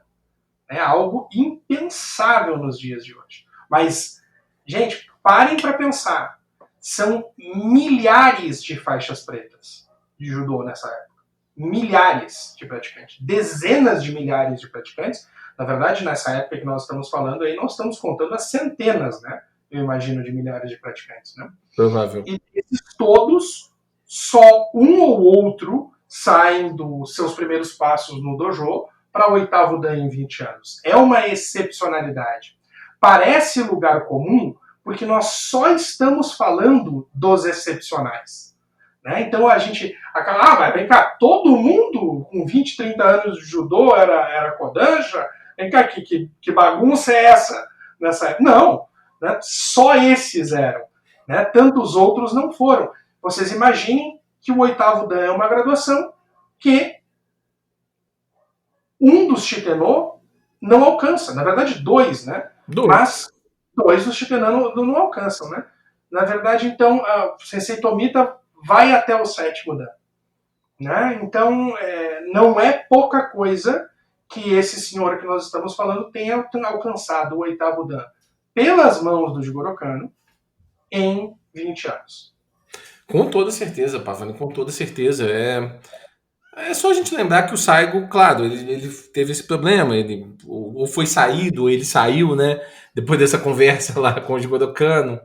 É algo impensável nos dias de hoje. Mas, gente, parem para pensar. São milhares de faixas pretas de judô nessa época. Milhares de praticantes. Dezenas de milhares de praticantes. Na verdade, nessa época que nós estamos falando aí, nós estamos contando as centenas, né? Eu imagino, de milhares de praticantes, né? Provável. E esses todos, só um ou outro saem dos seus primeiros passos no dojo para o 8º dan em 20 anos. É uma excepcionalidade. Parece lugar comum, porque nós só estamos falando dos excepcionais. Né? Então a gente acaba, mas vem cá, todo mundo com 20, 30 anos de judô era kodansha? Vem cá, que bagunça é essa? Nessa época? Não, né? Só esses eram. Né? Tantos outros não foram. Vocês imaginem que o 8º dan é uma graduação que um dos Shitenô não alcança. Na verdade, 2, né? Mas 2 dos Shitenô não alcançam, né? Na verdade, então, o Sensei Tomita vai até o 7º dan. Né? Então, não é pouca coisa que esse senhor que nós estamos falando tenha alcançado o 8º dan pelas mãos do Jigoro Kano em 20 anos. Com toda certeza, Pavani, com toda certeza. É só a gente lembrar que o Saigo, claro, ele teve esse problema, ele ou foi saído, ou ele saiu, né? Depois dessa conversa lá com o Jigoro Kano,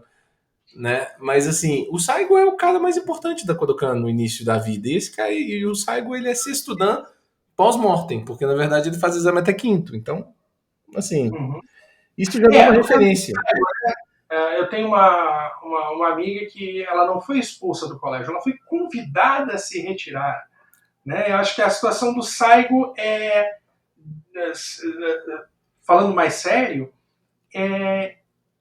né? Mas assim, o Saigo é o cara mais importante da Kodokan no início da vida. E o Saigo, ele é 6º dan pós-mortem, porque na verdade ele faz exame até 5º. Então, assim, isso já é uma referência. Eu tenho uma amiga que ela não foi expulsa do colégio, ela foi convidada a se retirar. Né? Eu acho que a situação do Saigo falando mais sério,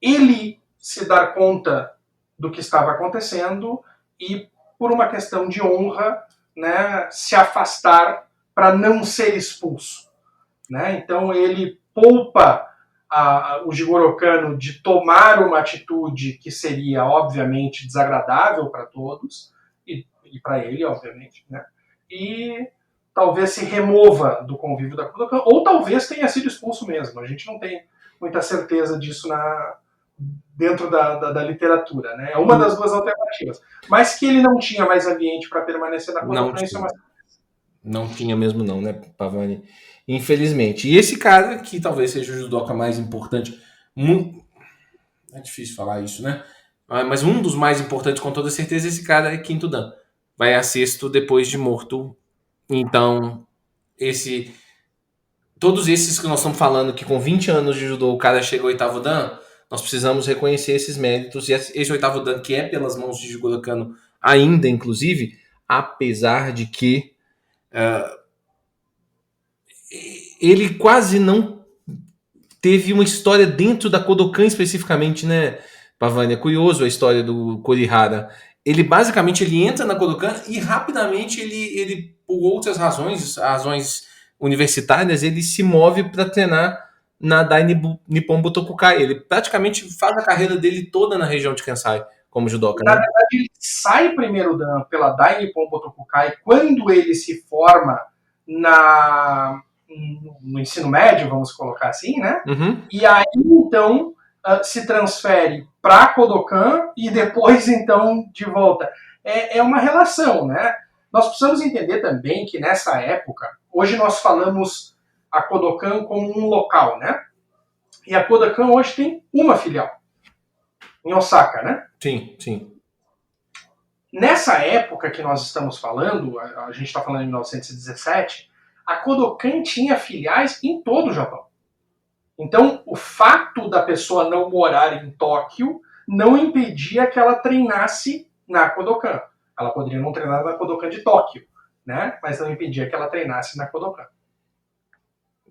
ele se dar conta do que estava acontecendo e, por uma questão de honra, né, se afastar para não ser expulso. Né? Então ele poupa o Jigoro Kano de tomar uma atitude que seria, obviamente, desagradável para todos, e para ele, obviamente, né? E talvez se remova do convívio da Kodokan, ou talvez tenha sido expulso mesmo. A gente não tem muita certeza disso dentro da literatura. Né? É uma das duas alternativas. Mas que ele não tinha mais ambiente para permanecer na Kodokan, isso é uma... Não tinha mesmo não, né, Pavani? Infelizmente. E esse cara, que talvez seja o judoca mais importante, é difícil falar isso, né? Mas um dos mais importantes, com toda certeza, esse cara é Quinto Dan. Vai a sexto depois de morto. Então, todos esses que nós estamos falando, que com 20 anos de judô o cara chega ao oitavo Dan, nós precisamos reconhecer esses méritos. E esse oitavo Dan, que é pelas mãos de Jigoro Kano ainda, inclusive, apesar de que ele quase não teve uma história dentro da Kodokan especificamente, né, Pavani? É curioso a história do Kurihara. Ele basicamente entra na Kodokan e rapidamente ele por outras razões universitárias, ele se move para treinar na Dai Nippon Butokukai. Ele praticamente faz a carreira dele toda na região de Kansai como judoca. Na verdade, ele sai primeiro pela Dai Nippon Butokukai quando ele se forma no ensino médio, vamos colocar assim, né? Uhum. E aí, então, se transfere para Kodokan e depois, então, de volta. É uma relação, né? Nós precisamos entender também que nessa época, hoje nós falamos a Kodokan como um local, né? E a Kodokan hoje tem uma filial, em Osaka, né? Sim, sim. Nessa época que nós estamos falando, a gente está falando em 1917, a Kodokan tinha filiais em todo o Japão. Então, o fato da pessoa não morar em Tóquio não impedia que ela treinasse na Kodokan. Ela poderia não treinar na Kodokan de Tóquio, né? Mas não impedia que ela treinasse na Kodokan.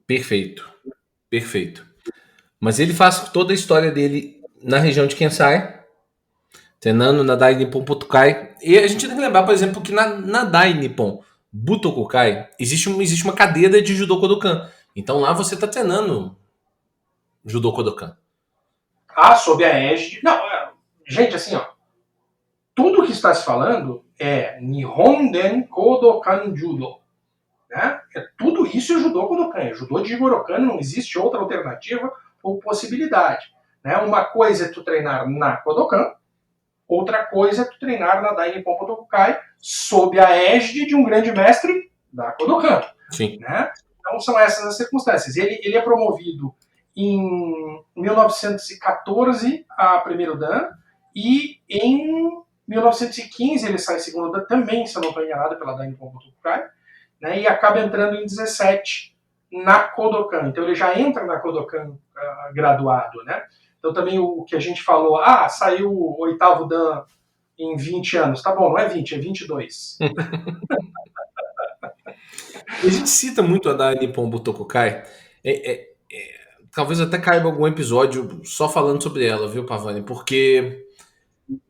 Perfeito. Perfeito. Mas ele faz toda a história dele na região de Kansai, treinando na Dai Nippon Butokukai. E a gente tem que lembrar, por exemplo, que na Dai Nippon Butokukai existe uma cadeira de Judô Kodokan. Então lá você está treinando Judô Kodokan. Sob a égide... Não, gente, assim, ó. Tudo que está se falando é Nihon Den Kodokan Judo. Né? Tudo isso é Judô Kodokan. É Judô de Jigoro Kano, não existe outra alternativa ou possibilidade. Né? Uma coisa é tu treinar na Kodokan, outra coisa é tu treinar na Dai Nippon Butokukai sob a égide de um grande mestre da Kodokan. Sim. Né? Então são essas as circunstâncias. Ele é promovido em 1914 a primeiro Dan e em 1915 ele sai segundo Dan também, se eu não estou enganado, pela Dai Nippon Butokukai, né? E acaba entrando em 17 na Kodokan. Então ele já entra na Kodokan graduado, né? Então também o que a gente falou, saiu o oitavo Dan em 20 anos. Tá bom, não é 20, é 22. A gente cita muito a Dai Nippon Butokukai. Talvez até caiba algum episódio só falando sobre ela, viu, Pavani? Porque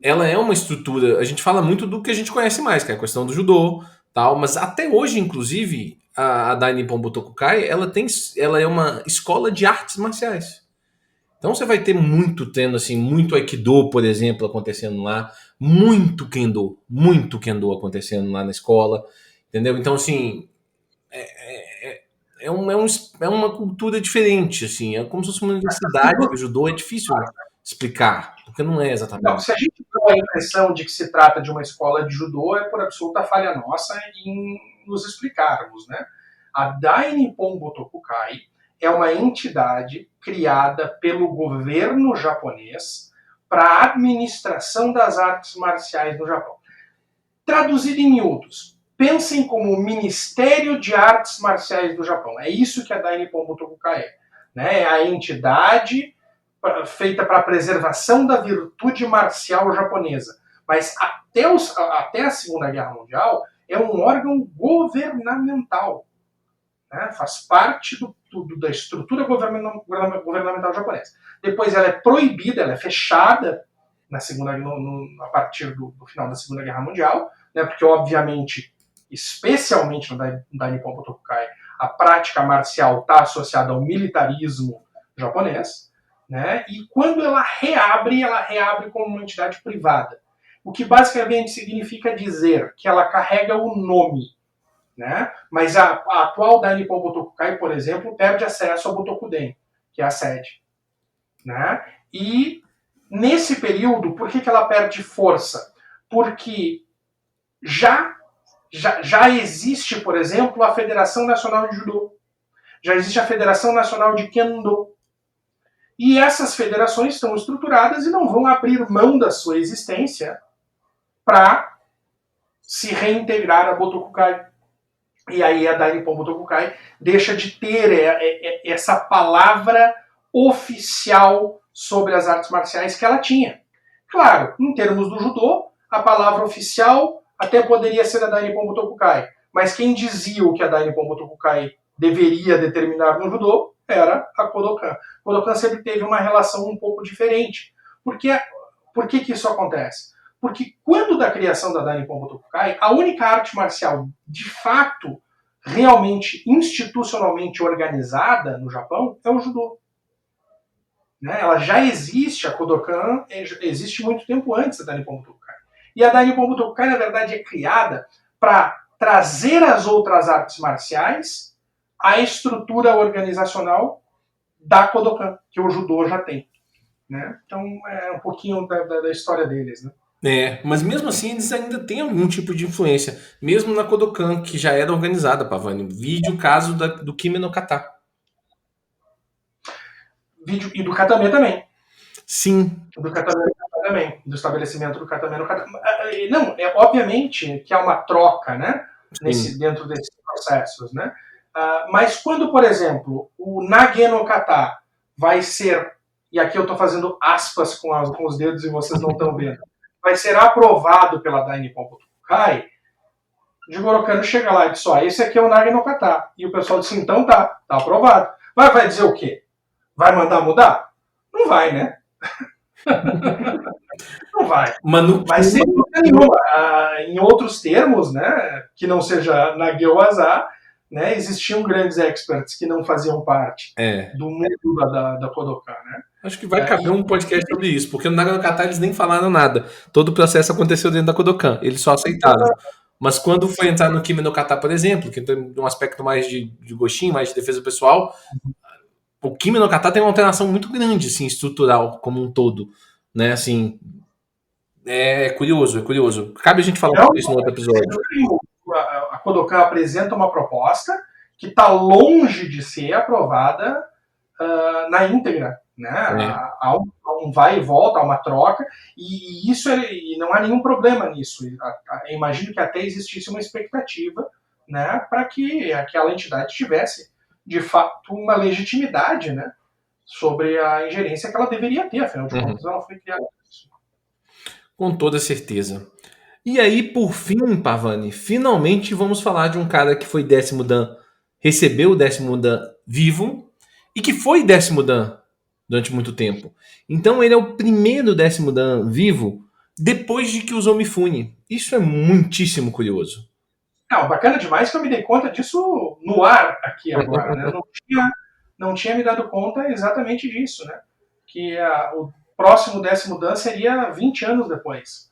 ela é uma estrutura... A gente fala muito do que a gente conhece mais, que é a questão do judô, tal, mas até hoje, inclusive, a Dai Nippon Butokukai, ela é uma escola de artes marciais. Então você vai ter muito treino, assim, muito Aikido, por exemplo, acontecendo lá, muito Kendo acontecendo lá na escola, entendeu? Então, assim, é uma cultura diferente, assim, é como se fosse uma universidade do judô, é difícil explicar, porque não é exatamente. Não, se a gente tem a impressão de que se trata de uma escola de judô, é por absoluta falha nossa em nos explicarmos, né? A Dai Nippon Butokukai é uma entidade criada pelo governo japonês para a administração das artes marciais no Japão. Traduzido em miúdos, pensem como o Ministério de Artes Marciais do Japão. É isso que a Dai Nippon Butokukai é. Né? É a entidade feita para a preservação da virtude marcial japonesa. Mas até a Segunda Guerra Mundial é um órgão governamental. Né? Faz parte da estrutura governamental japonesa. Depois ela é proibida, ela é fechada a partir do final da Segunda Guerra Mundial, né? Porque obviamente, especialmente no Dai Nippon Butokukai, a prática marcial está associada ao militarismo japonês, né? E quando ela reabre como uma entidade privada, o que basicamente significa dizer que ela carrega o nome, né? Mas a atual Dainippon Botokukai, por exemplo, perde acesso ao Botokuden, que é a sede, né? E nesse período, por que ela perde força? Porque já existe, por exemplo, a Federação Nacional de Judô, já existe a Federação Nacional de Kendo, e essas federações estão estruturadas e não vão abrir mão da sua existência para se reintegrar a Botokukai. E aí a Dainippon Botokukai deixa de ter essa palavra oficial sobre as artes marciais que ela tinha. Claro, em termos do judô, a palavra oficial até poderia ser a Dainippon Botokukai, mas quem dizia o que a Dainippon Botokukai deveria determinar no judô era a Kodokan. Kodokan sempre teve uma relação um pouco diferente. Por que isso acontece? Porque quando da criação da Dainippon Botokukai, a única arte marcial de fato realmente institucionalmente organizada no Japão é o judô. Né? Ela já existe, a Kodokan existe muito tempo antes da Dainippon Botokukai. E a Dainippon Botokukai, na verdade, é criada para trazer as outras artes marciais à estrutura organizacional da Kodokan, que o judô já tem. Né? Então, é um pouquinho da história deles. Né? Mas mesmo assim eles ainda têm algum tipo de influência, mesmo na Kodokan, que já era organizada, Pavani. Vide o caso do Kimi no Kata. E do Katame também. Sim. Do Katame também. Do estabelecimento do Katame no Kata. Não, obviamente que há uma troca, né? Dentro desses processos, né? Mas quando, por exemplo, o Nage no Kata vai ser, e aqui eu estou fazendo aspas com os dedos e vocês não estão vendo, vai ser aprovado pela Dainippon Botokukai, Jigoro Kano chega lá e diz, esse aqui é o Nage no Kata. E o pessoal diz, então tá aprovado. Vai dizer o quê? Vai mandar mudar? Não vai, né? Não vai. Mas sem dúvida nenhuma, em outros termos, né, que não seja Nageu Azar, né, existiam grandes experts que não faziam parte do mundo da Kodokan, né? Acho que vai caber um podcast sobre isso, porque no Nage no Kata eles nem falaram nada. Todo o processo aconteceu dentro da Kodokan, eles só aceitaram. Mas quando foi entrar no Kimi no Kata, por exemplo, que tem um aspecto mais de gostinho, mais de defesa pessoal, o Kimi no Kata tem uma alteração muito grande, assim, estrutural, como um todo. Né, assim, é curioso. Cabe a gente falar sobre isso no outro episódio. A Kodokan apresenta uma proposta que está longe de ser aprovada na íntegra. Né? Há um vai e volta, há uma troca, e isso e não há nenhum problema nisso. Eu imagino que até existisse uma expectativa, né, para que aquela entidade tivesse, de fato, uma legitimidade, né, sobre a ingerência que ela deveria ter, afinal de contas, ela foi criada. Com toda certeza. E aí, por fim, Pavani, finalmente vamos falar de um cara que foi 10º Dan, recebeu o 10º Dan vivo e que foi 10º Dan durante muito tempo. Então ele é o primeiro 10º Dan vivo depois de que usou Mifune. Isso é muitíssimo curioso. Não, bacana demais que eu me dei conta disso no ar aqui agora. Né? Não tinha me dado conta exatamente disso, né? Que o próximo 10º Dan seria 20 anos depois.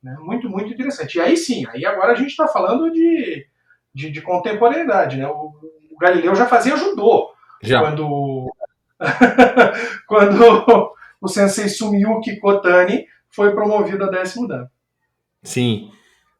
Né? Muito, muito interessante. E aí sim, aí agora a gente está falando de contemporaneidade. Né? O Galileu já fazia judô. Já. Quando o sensei Sumiyuki Kotani foi promovido a 10º Dan. Sim,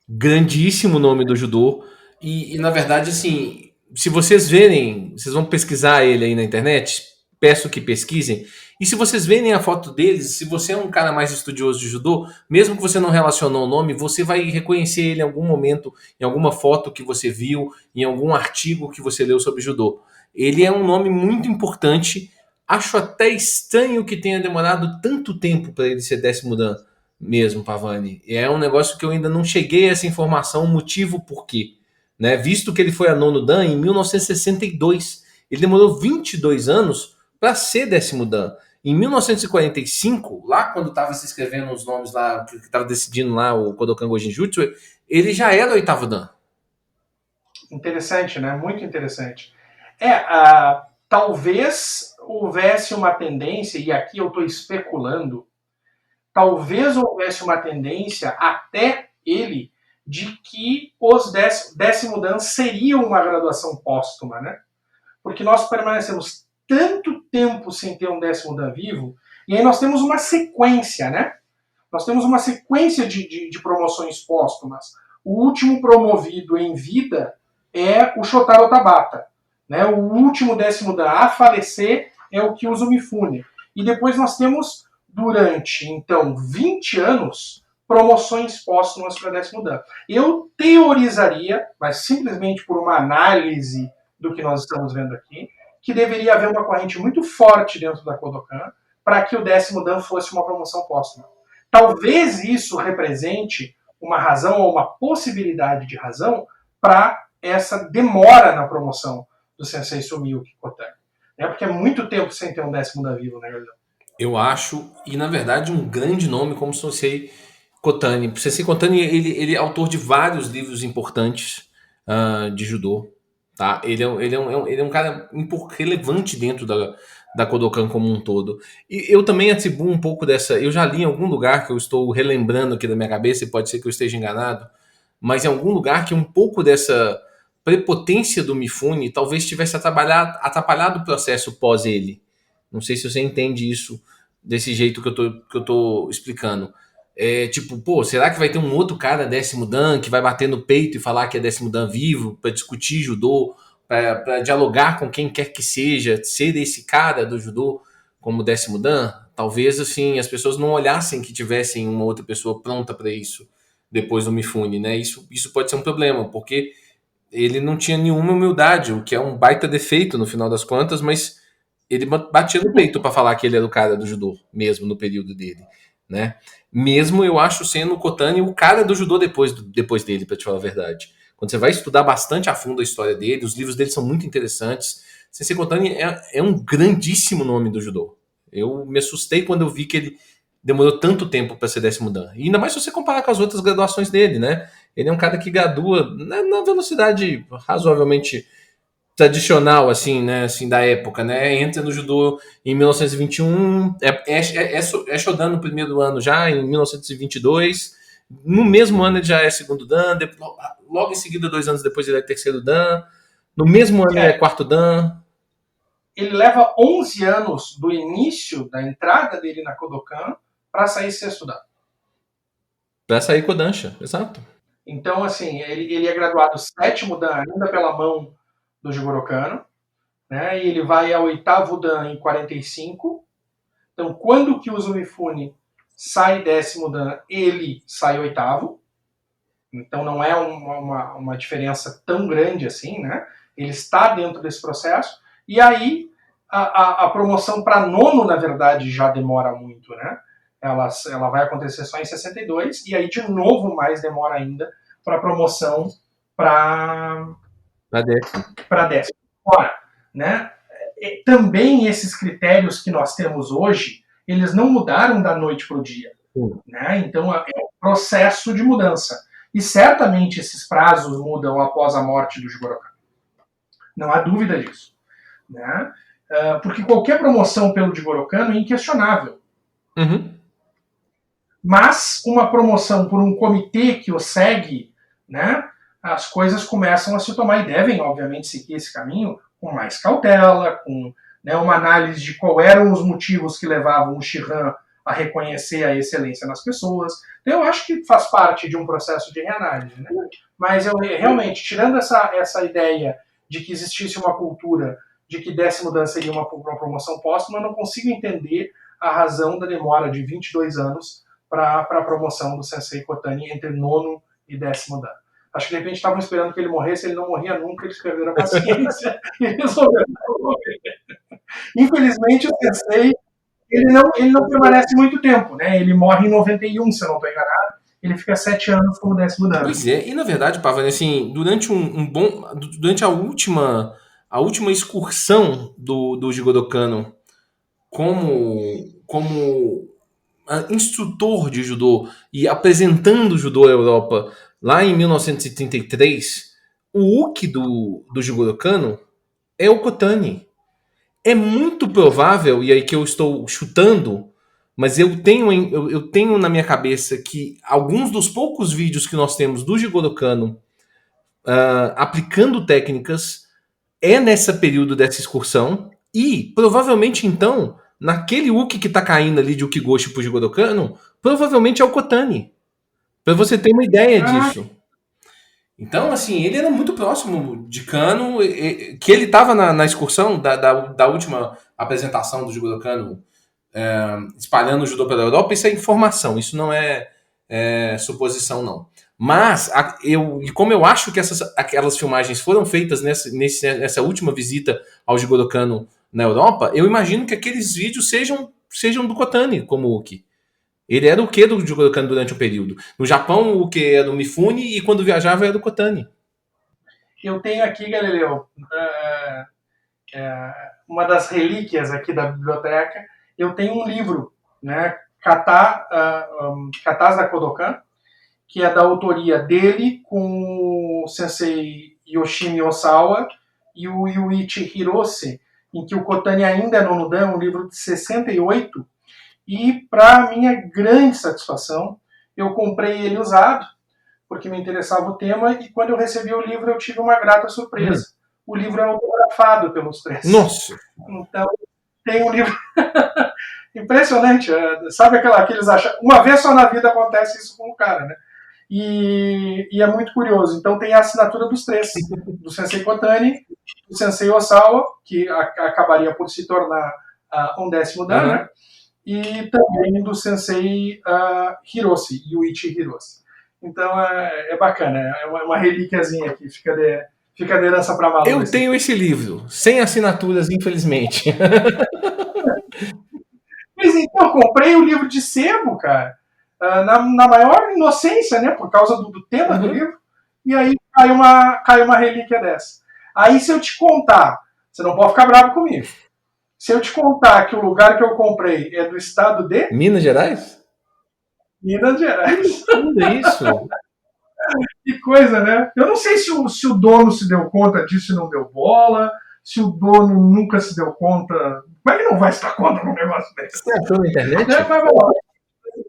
grandíssimo nome do judô. E na verdade, assim, se vocês verem, vocês vão pesquisar ele aí na internet, peço que pesquisem. E se vocês verem a foto deles, se você é um cara mais estudioso de judô, mesmo que você não relacionou o nome, você vai reconhecer ele em algum momento, em alguma foto que você viu, em algum artigo que você leu sobre judô. Ele é um nome muito importante. Acho até estranho que tenha demorado tanto tempo para ele ser 10º Dan mesmo, Pavani. É um negócio que eu ainda não cheguei a essa informação, o motivo por quê. Né? Visto que ele foi a 9º Dan em 1962. Ele demorou 22 anos para ser 10º Dan. Em 1945, lá quando estava se escrevendo os nomes lá, que estava decidindo lá o Kodokan Gojin Jutsu, ele já era o 8º Dan. Interessante, né? Muito interessante. Talvez houvesse uma tendência, e aqui eu estou especulando, talvez houvesse uma tendência até ele de que os décimo dan seria uma graduação póstuma, né? Porque nós permanecemos tanto tempo sem ter um décimo dan vivo, e aí nós temos uma sequência, né? Nós temos uma sequência de promoções póstumas. O último promovido em vida é o Shotaro Tabata, né? O último décimo dan a falecer é o Kyuzo Mifune. E depois nós temos, durante, então, 20 anos, promoções póstumas para décimo dan. Eu teorizaria, mas simplesmente por uma análise do que nós estamos vendo aqui, que deveria haver uma corrente muito forte dentro da Kodokan para que o décimo dan fosse uma promoção póstuma. Talvez isso represente uma razão ou uma possibilidade de razão para essa demora na promoção do Sensei Sumiyuki Kotani. Porque é muito tempo sem ter um décimo dan vivo, né, Gabriel? Eu acho, e na verdade um grande nome como Sensei Kotani. O Sensei Kotani, ele é autor de vários livros importantes de judô. Tá? Ele é um cara relevante dentro da Kodokan como um todo. E eu também atribuo um pouco dessa... Eu já li em algum lugar que eu estou relembrando aqui da minha cabeça, e pode ser que eu esteja enganado, mas em algum lugar que um pouco dessa prepotência do Mifune talvez tivesse atrapalhado o processo pós ele. Não sei se você entende isso desse jeito que eu tô explicando. Tipo, pô, será que vai ter um outro cara décimo dan que vai bater no peito e falar que é décimo dan vivo para discutir judô, para dialogar com quem quer que seja, ser esse cara do judô como décimo dan? Talvez assim as pessoas não olhassem que tivessem uma outra pessoa pronta para isso depois do Mifune, né? Isso pode ser um problema, porque ele não tinha nenhuma humildade, o que é um baita defeito no final das contas, mas ele batia no peito para falar que ele era o cara do judô, mesmo no período dele, né? Mesmo eu acho sendo o Kotani o cara do judô depois dele, para te falar a verdade. Quando você vai estudar bastante a fundo a história dele, os livros dele são muito interessantes. Sensei Kotani é um grandíssimo nome do judô. Eu me assustei quando eu vi que ele demorou tanto tempo para ser décimo dan. E ainda mais se você comparar com as outras graduações dele, né? Ele é um cara que gradua na velocidade razoavelmente tradicional, assim, né, assim, da época, né, entra no judô em 1921, é Shodan no primeiro ano já, em 1922, no mesmo ano ele já é segundo dan, logo em seguida, 2 anos depois ele é terceiro dan, no mesmo ano ele é quarto dan. Ele leva 11 anos do início da entrada dele na Kodokan para sair sexto dan. Para sair Kodansha, exato. Então, assim, ele é graduado sétimo dan ainda pela mão do Jigoro Kano, né? E ele vai ao oitavo dan em 45. Então, quando que o Mifune sai décimo dan, ele sai oitavo. Então, não é uma diferença tão grande assim, né? Ele está dentro desse processo. E aí, a promoção para nono, na verdade, já demora muito, né? Ela vai acontecer só em 62, e aí, de novo, mais demora ainda para a promoção para décimo. Ora, né, também esses critérios que nós temos hoje, eles não mudaram da noite para o dia. Né? Então, é um processo de mudança. E certamente esses prazos mudam após a morte do Jigoro Kano. Não há dúvida disso. Né? Porque qualquer promoção pelo Jigoro Kano é inquestionável. Uhum. Mas uma promoção por um comitê que o segue, né, as coisas começam a se tomar e devem, obviamente, seguir esse caminho com mais cautela, com, né, uma análise de qual eram os motivos que levavam o Shihan a reconhecer a excelência nas pessoas. Então, eu acho que faz parte de um processo de reanálise. Né? Mas eu realmente, tirando essa ideia de que existisse uma cultura de que décimo dan seria uma promoção póstuma, eu não consigo entender a razão da demora de 22 anos para a promoção do Sensei Kotani entre nono e décimo dan. Acho que de repente estavam esperando que ele morresse, ele não morria nunca, eles perderam a paciência e resolveram morrer. Infelizmente, o Sensei ele não permanece muito tempo, né? Ele morre em 91, se eu não estou enganado. Ele fica 7 anos como décimo dan. Pois é, e na verdade, Pavani, assim, durante a última excursão do Jigoro Kano como instrutor de judô e apresentando o judô à Europa lá em 1933, o uke do Jigoro Kano é o Kotani. É muito provável, e aí que eu estou chutando, mas eu tenho na minha cabeça que alguns dos poucos vídeos que nós temos do Jigoro Kano aplicando técnicas é nessa período dessa excursão, e provavelmente então, naquele uki que tá caindo ali de Ukigoshi pro Jigoro Kano, provavelmente é o Kotani. Pra você ter uma ideia disso. Então, assim, ele era muito próximo de Kano, que ele tava na excursão da última apresentação do Jigoro Kano, espalhando o judô pela Europa. Isso é informação, isso não é suposição, não. Mas, como eu acho que aquelas filmagens foram feitas nessa última visita ao Jigoro Kano na Europa, eu imagino que aqueles vídeos sejam do Kotani como Uki. Ele era o que do Jigoro Kano durante o período. No Japão, o que era do Mifune, e quando viajava era do Kotani. Eu tenho aqui, Galileu, uma das relíquias aqui da biblioteca. Eu tenho um livro, né, Katas da Kodokan, que é da autoria dele com o sensei Yoshimi Osawa e o Yuichi Hirose, em que o Kotani ainda é nono dan, um livro de 68. E, para minha grande satisfação, eu comprei ele usado, porque me interessava o tema, e quando eu recebi o livro eu tive uma grata surpresa. O livro é autografado pelos três. Nossa! Então, tem um livro... Impressionante. Sabe aqueles acham... Uma vez só na vida acontece isso com o cara, né? E é muito curioso. Então tem a assinatura dos três. Do Sensei Kotani, do Sensei Osawa, que acabaria por se tornar um 10º dan, né? E também do Sensei Hirose, Yuichi Hirose. Então é bacana, é uma relíquiazinha aqui, fica de herança para maluco. Eu tenho esse livro, sem assinaturas, infelizmente. Mas então, eu comprei o livro de sebo, cara, na maior inocência, né, por causa do tema do livro, e aí cai uma relíquia dessa. Aí se eu te contar, você não pode ficar bravo comigo, se eu te contar que o lugar que eu comprei é do estado de... Minas Gerais? Minas Gerais. Tudo isso. Que coisa, né? Eu não sei se o dono se deu conta disso e não deu bola, se o dono nunca se deu conta. Como é que não vai se dar conta num negócio desse? Você achou na internet?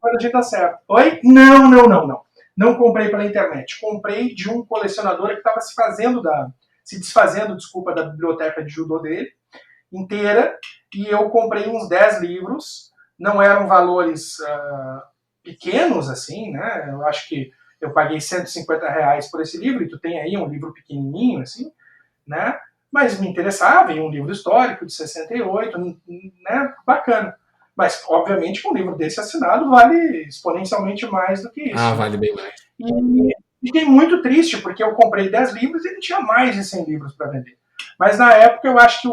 A gente tá certo. Oi? Não. Não comprei pela internet. Comprei de um colecionador que estava se desfazendo da biblioteca de judô dele inteira, e eu comprei uns 10 livros. Não eram valores pequenos, assim, né? Eu acho que eu paguei R$150 por esse livro, e tu tem aí um livro pequenininho, assim, né? Mas me interessava, e um livro histórico de 68, né? Bacana. Mas, obviamente, que um livro desse assinado vale exponencialmente mais do que isso. Vale bem mais. E fiquei muito triste, porque eu comprei 10 livros e ele tinha mais de 100 livros para vender. Mas, na época, eu acho que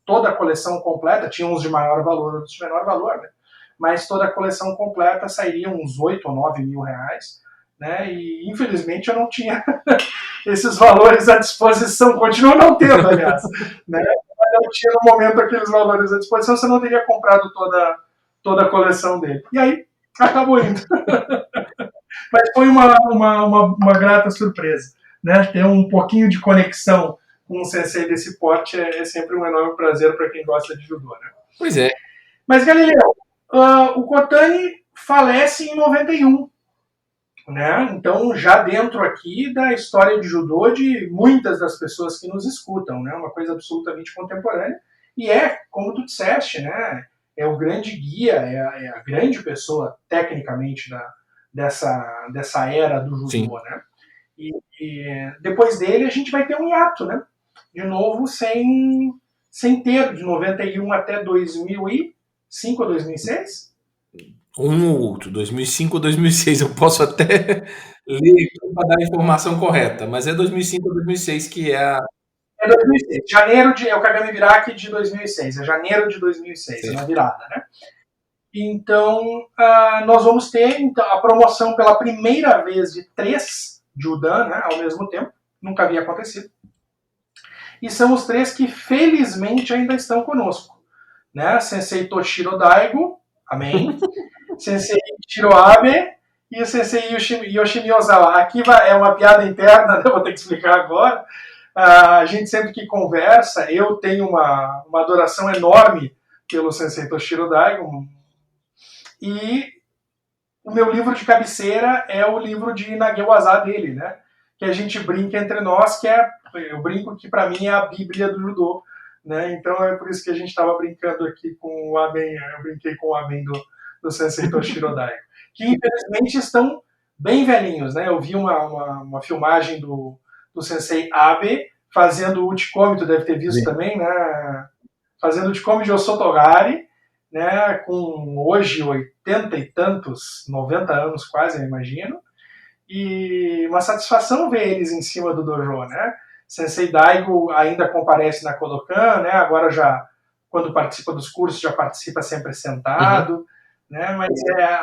toda a coleção completa, tinha uns de maior valor, outros de menor valor, né? Mas toda a coleção completa sairia uns 8 ou 9 mil reais, né? E infelizmente eu não tinha esses valores à disposição, continuo não tendo, aliás, né? Eu não tinha no momento aqueles valores à disposição, você não teria comprado toda a coleção dele. E aí, acabou indo. Mas foi uma grata surpresa, né? Ter um pouquinho de conexão com um sensei desse porte é sempre um enorme prazer para quem gosta de judô, né? Pois é. Mas, Galileu, o Kotani falece em 91, né? Então, já dentro aqui da história de judô de muitas das pessoas que nos escutam, né? Uma coisa absolutamente contemporânea. E como tu disseste, né? É o grande guia, é a grande pessoa, tecnicamente, dessa era do judô, sim, né? E depois dele a gente vai ter um hiato, né? De novo, sem ter, de 91 até 2005 ou 2006? Um ou outro, 2005 ou 2006, eu posso até ler para dar a informação correta, mas é 2005 ou 2006 que é a... É 2006, é o Kagami Viraki de 2006, é janeiro de 2006, sim, na virada, né? Então, nós vamos ter a promoção pela primeira vez de 3 Judan, né, ao mesmo tempo, nunca havia acontecido. E são os 3 que felizmente ainda estão conosco, né? Sensei Toshiro Daigo, amém. Sensei Ichiro Abe e o Sensei Yoshimi Ozawa. Aqui é uma piada interna, vou ter que explicar agora. A gente sempre que conversa, eu tenho uma adoração enorme pelo Sensei Toshiro Daigo, E o meu livro de cabeceira é o livro de Nage-waza dele, né? Que a gente brinca entre nós, eu brinco que para mim é a Bíblia do judô, né? Então é por isso que a gente estava brincando aqui com o Amen, eu brinquei com o Amen do Sensei Toshiro Daigo, que infelizmente estão bem velhinhos, né? Eu vi uma filmagem do Sensei Abe fazendo o Uchikomi, tu deve ter visto também, né? Fazendo o Uchikomi de Osotogari, né? Com hoje 80 e tantos, 90 anos quase, eu imagino. E uma satisfação ver eles em cima do dojo, né? Sensei Daigo ainda comparece na Kodokan, né? Agora já, quando participa dos cursos, já participa sempre sentado, né? Mas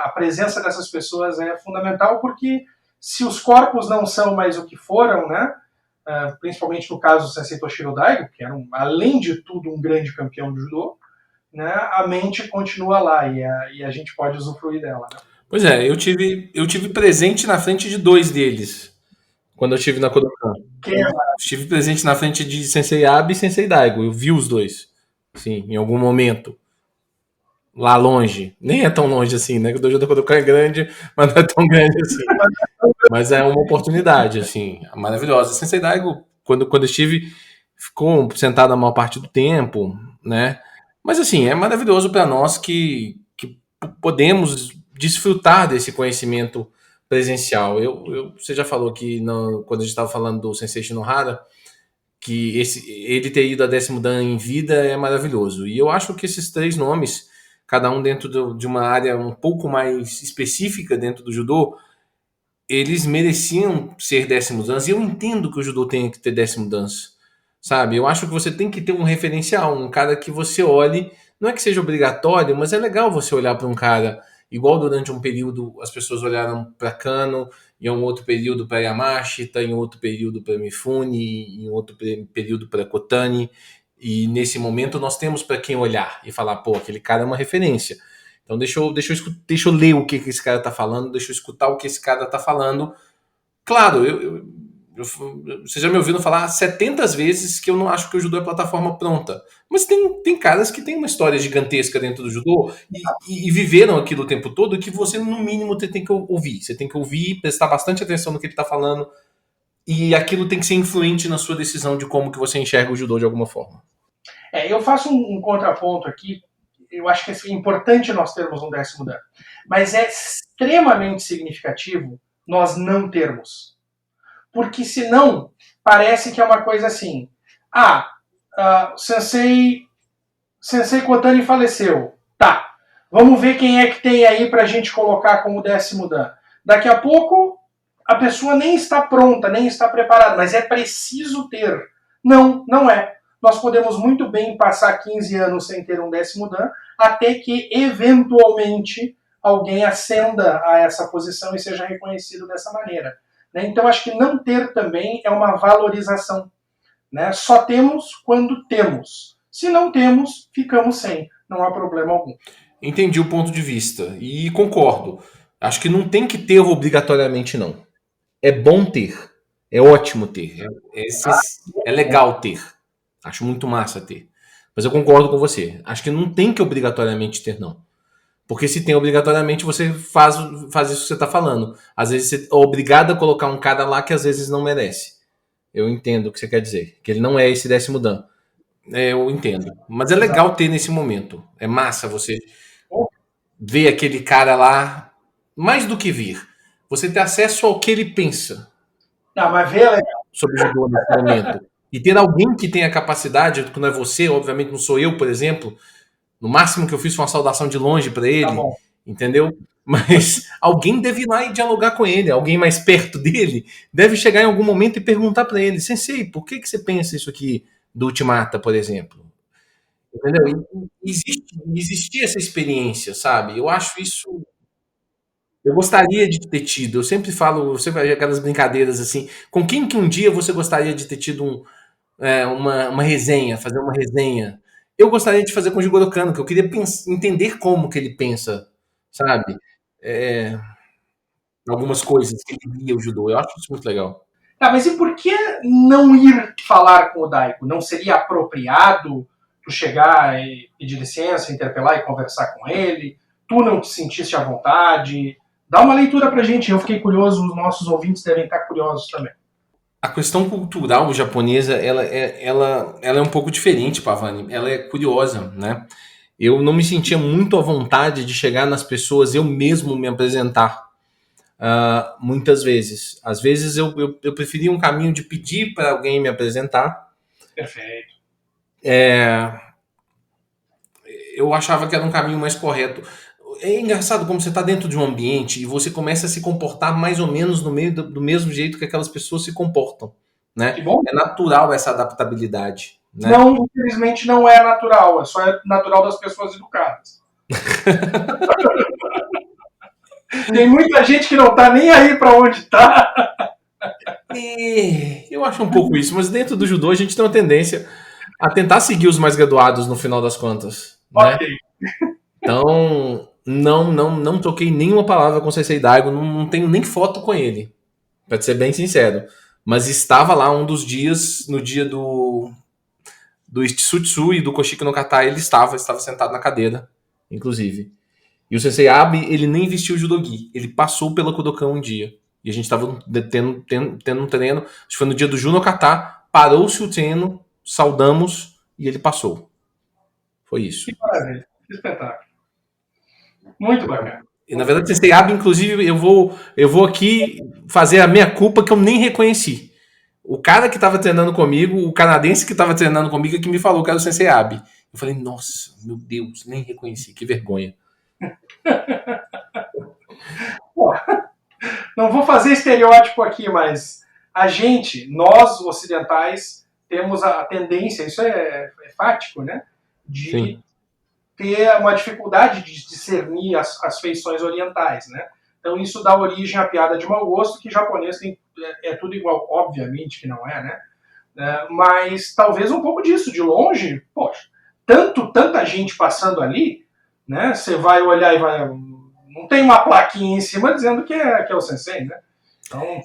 a presença dessas pessoas é fundamental porque se os corpos não são mais o que foram, né? Principalmente no caso do Sensei Toshiro Daigo, que era, além de tudo, um grande campeão de judô, né? A mente continua lá e a gente pode usufruir dela, né? Pois é, eu tive presente na frente de 2 deles, quando eu estive na Kodokan. Estive presente na frente de Sensei Abe e Sensei Daigo. Eu vi os dois, sim, em algum momento. Lá longe. Nem é tão longe assim, né? Que o dojo da Kodokan é grande, mas não é tão grande assim. Mas é uma oportunidade, assim, maravilhosa. Sensei Daigo, quando eu estive, ficou sentado a maior parte do tempo, né? Mas, assim, é maravilhoso para nós que podemos desfrutar desse conhecimento presencial. Você já falou que quando a gente estava falando do Sensei Shinohara, que ele ter ido a 10º Dan em vida é maravilhoso. E eu acho que esses 3 nomes, cada um dentro de uma área um pouco mais específica dentro do judô, eles mereciam ser 10º Dan. E eu entendo que o judô tenha que ter 10º Dan, sabe? Eu acho que você tem que ter um referencial, um cara que você olhe, não é que seja obrigatório, mas é legal você olhar para um cara, igual durante um período as pessoas olharam para Kano, em um outro período para Yamashita, em outro período para Mifune, em outro período para Kotani, e nesse momento nós temos para quem olhar e falar, pô, aquele cara é uma referência. Então deixa eu ler o que esse cara tá falando, deixa eu escutar o que esse cara tá falando. Claro, você já me ouviu falar 70 vezes que eu não acho que o judô é plataforma pronta. Mas tem caras que têm uma história gigantesca dentro do judô e viveram aquilo o tempo todo que você, no mínimo, tem que ouvir. Você tem que ouvir, prestar bastante atenção no que ele está falando e aquilo tem que ser influente na sua decisão de como que você enxerga o judô de alguma forma. Eu faço um contraponto aqui. Eu acho que é importante nós termos um 10º Dan. Mas é extremamente significativo nós não termos. Porque senão parece que é uma coisa assim. Sensei Kotani faleceu. Tá. Vamos ver quem é que tem aí pra gente colocar como 10º Dan. Daqui a pouco a pessoa nem está pronta, nem está preparada, mas é preciso ter. Não é. Nós podemos muito bem passar 15 anos sem ter um 10º Dan, até que eventualmente alguém ascenda a essa posição e seja reconhecido dessa maneira. Então, acho que não ter também é uma valorização. Né? Só temos quando temos. Se não temos, ficamos sem. Não há problema algum. Entendi o ponto de vista e concordo. Acho que não tem que ter obrigatoriamente, não. É bom ter. É ótimo ter. É legal ter. Acho muito massa ter. Mas eu concordo com você. Acho que não tem que obrigatoriamente ter, não. Porque se tem obrigatoriamente, você faz isso que você está falando. Às vezes você é obrigado a colocar um cara lá que às vezes não merece. Eu entendo o que você quer dizer. Que ele não é esse 10º Dan. Eu entendo. Mas é legal ter nesse momento. É massa você ver aquele cara lá, mais do que vir. Você ter acesso ao que ele pensa. Não, mas ver é legal. Sobre o judô nesse momento. E ter alguém que tenha capacidade, que não é você, obviamente não sou eu, por exemplo. No máximo que eu fiz foi uma saudação de longe para ele, tá, entendeu? Mas alguém deve ir lá e dialogar com ele, alguém mais perto dele deve chegar em algum momento e perguntar para ele, Sensei, por que você pensa isso aqui do Ultimata, por exemplo? Entendeu? Existia essa experiência, sabe? Eu acho isso... Eu gostaria de ter tido, eu sempre falo, você vai aquelas brincadeiras assim, com quem que um dia você gostaria de ter tido uma resenha, fazer uma resenha? Eu gostaria de fazer com o Jigoro Kano, que eu queria entender como que ele pensa, sabe? Algumas coisas que ele via o judô. Eu acho isso muito legal. Tá, mas e por que não ir falar com o Daigo? Não seria apropriado tu chegar e pedir licença, interpelar e conversar com ele? tu não te sentiste à vontade? Dá uma leitura pra gente, eu fiquei curioso, os nossos ouvintes devem estar curiosos também. A questão cultural japonesa, ela é um pouco diferente, Pavani. Ela é curiosa, né? Eu não me sentia muito à vontade de chegar nas pessoas, eu mesmo me apresentar. Muitas vezes. Às vezes eu preferia um caminho de pedir para alguém me apresentar. Perfeito. Eu achava que era um caminho mais correto. É engraçado como você está dentro de um ambiente e você começa a se comportar mais ou menos no meio do mesmo jeito que aquelas pessoas se comportam, né? Que bom. É natural essa adaptabilidade, né? Não, infelizmente não é natural, é só natural das pessoas educadas. Tem muita gente que não tá nem aí para onde tá. Eu acho um pouco isso, mas dentro do judô a gente tem uma tendência a tentar seguir os mais graduados no final das contas, né? Ok. Então, não troquei nenhuma palavra com o Sensei Daigo, não tenho nem foto com ele, pra ser bem sincero. Mas estava lá um dos dias, no dia do Itsutsu e do Koshiki no Kata, ele estava sentado na cadeira, inclusive. E o Sensei Abe, ele nem vestiu o judogi, ele passou pela Kodokan um dia. E a gente estava tendo um treino, acho que foi no dia do Juno Kata, parou-se o treino, saudamos e ele passou. Foi isso. Que maravilha, que espetáculo. Muito bacana. E na verdade, Sensei Abe, inclusive, eu vou aqui fazer a minha culpa que eu nem reconheci. O cara que estava treinando comigo, o canadense que estava treinando comigo, é que me falou que era o Sensei Abe. Eu falei, nossa, meu Deus, nem reconheci, que vergonha. Pô, não vou fazer estereótipo aqui, mas a gente, nós ocidentais, temos a tendência, isso é fático, né? De Sim. ter uma dificuldade de discernir as feições orientais, né? Então isso dá origem à piada de mau gosto, que japonês é tudo igual, obviamente que não é, né? Mas talvez um pouco disso, de longe, poxa, tanta gente passando ali, né? Você vai olhar e vai... Não tem uma plaquinha em cima dizendo que é o sensei, né? Então,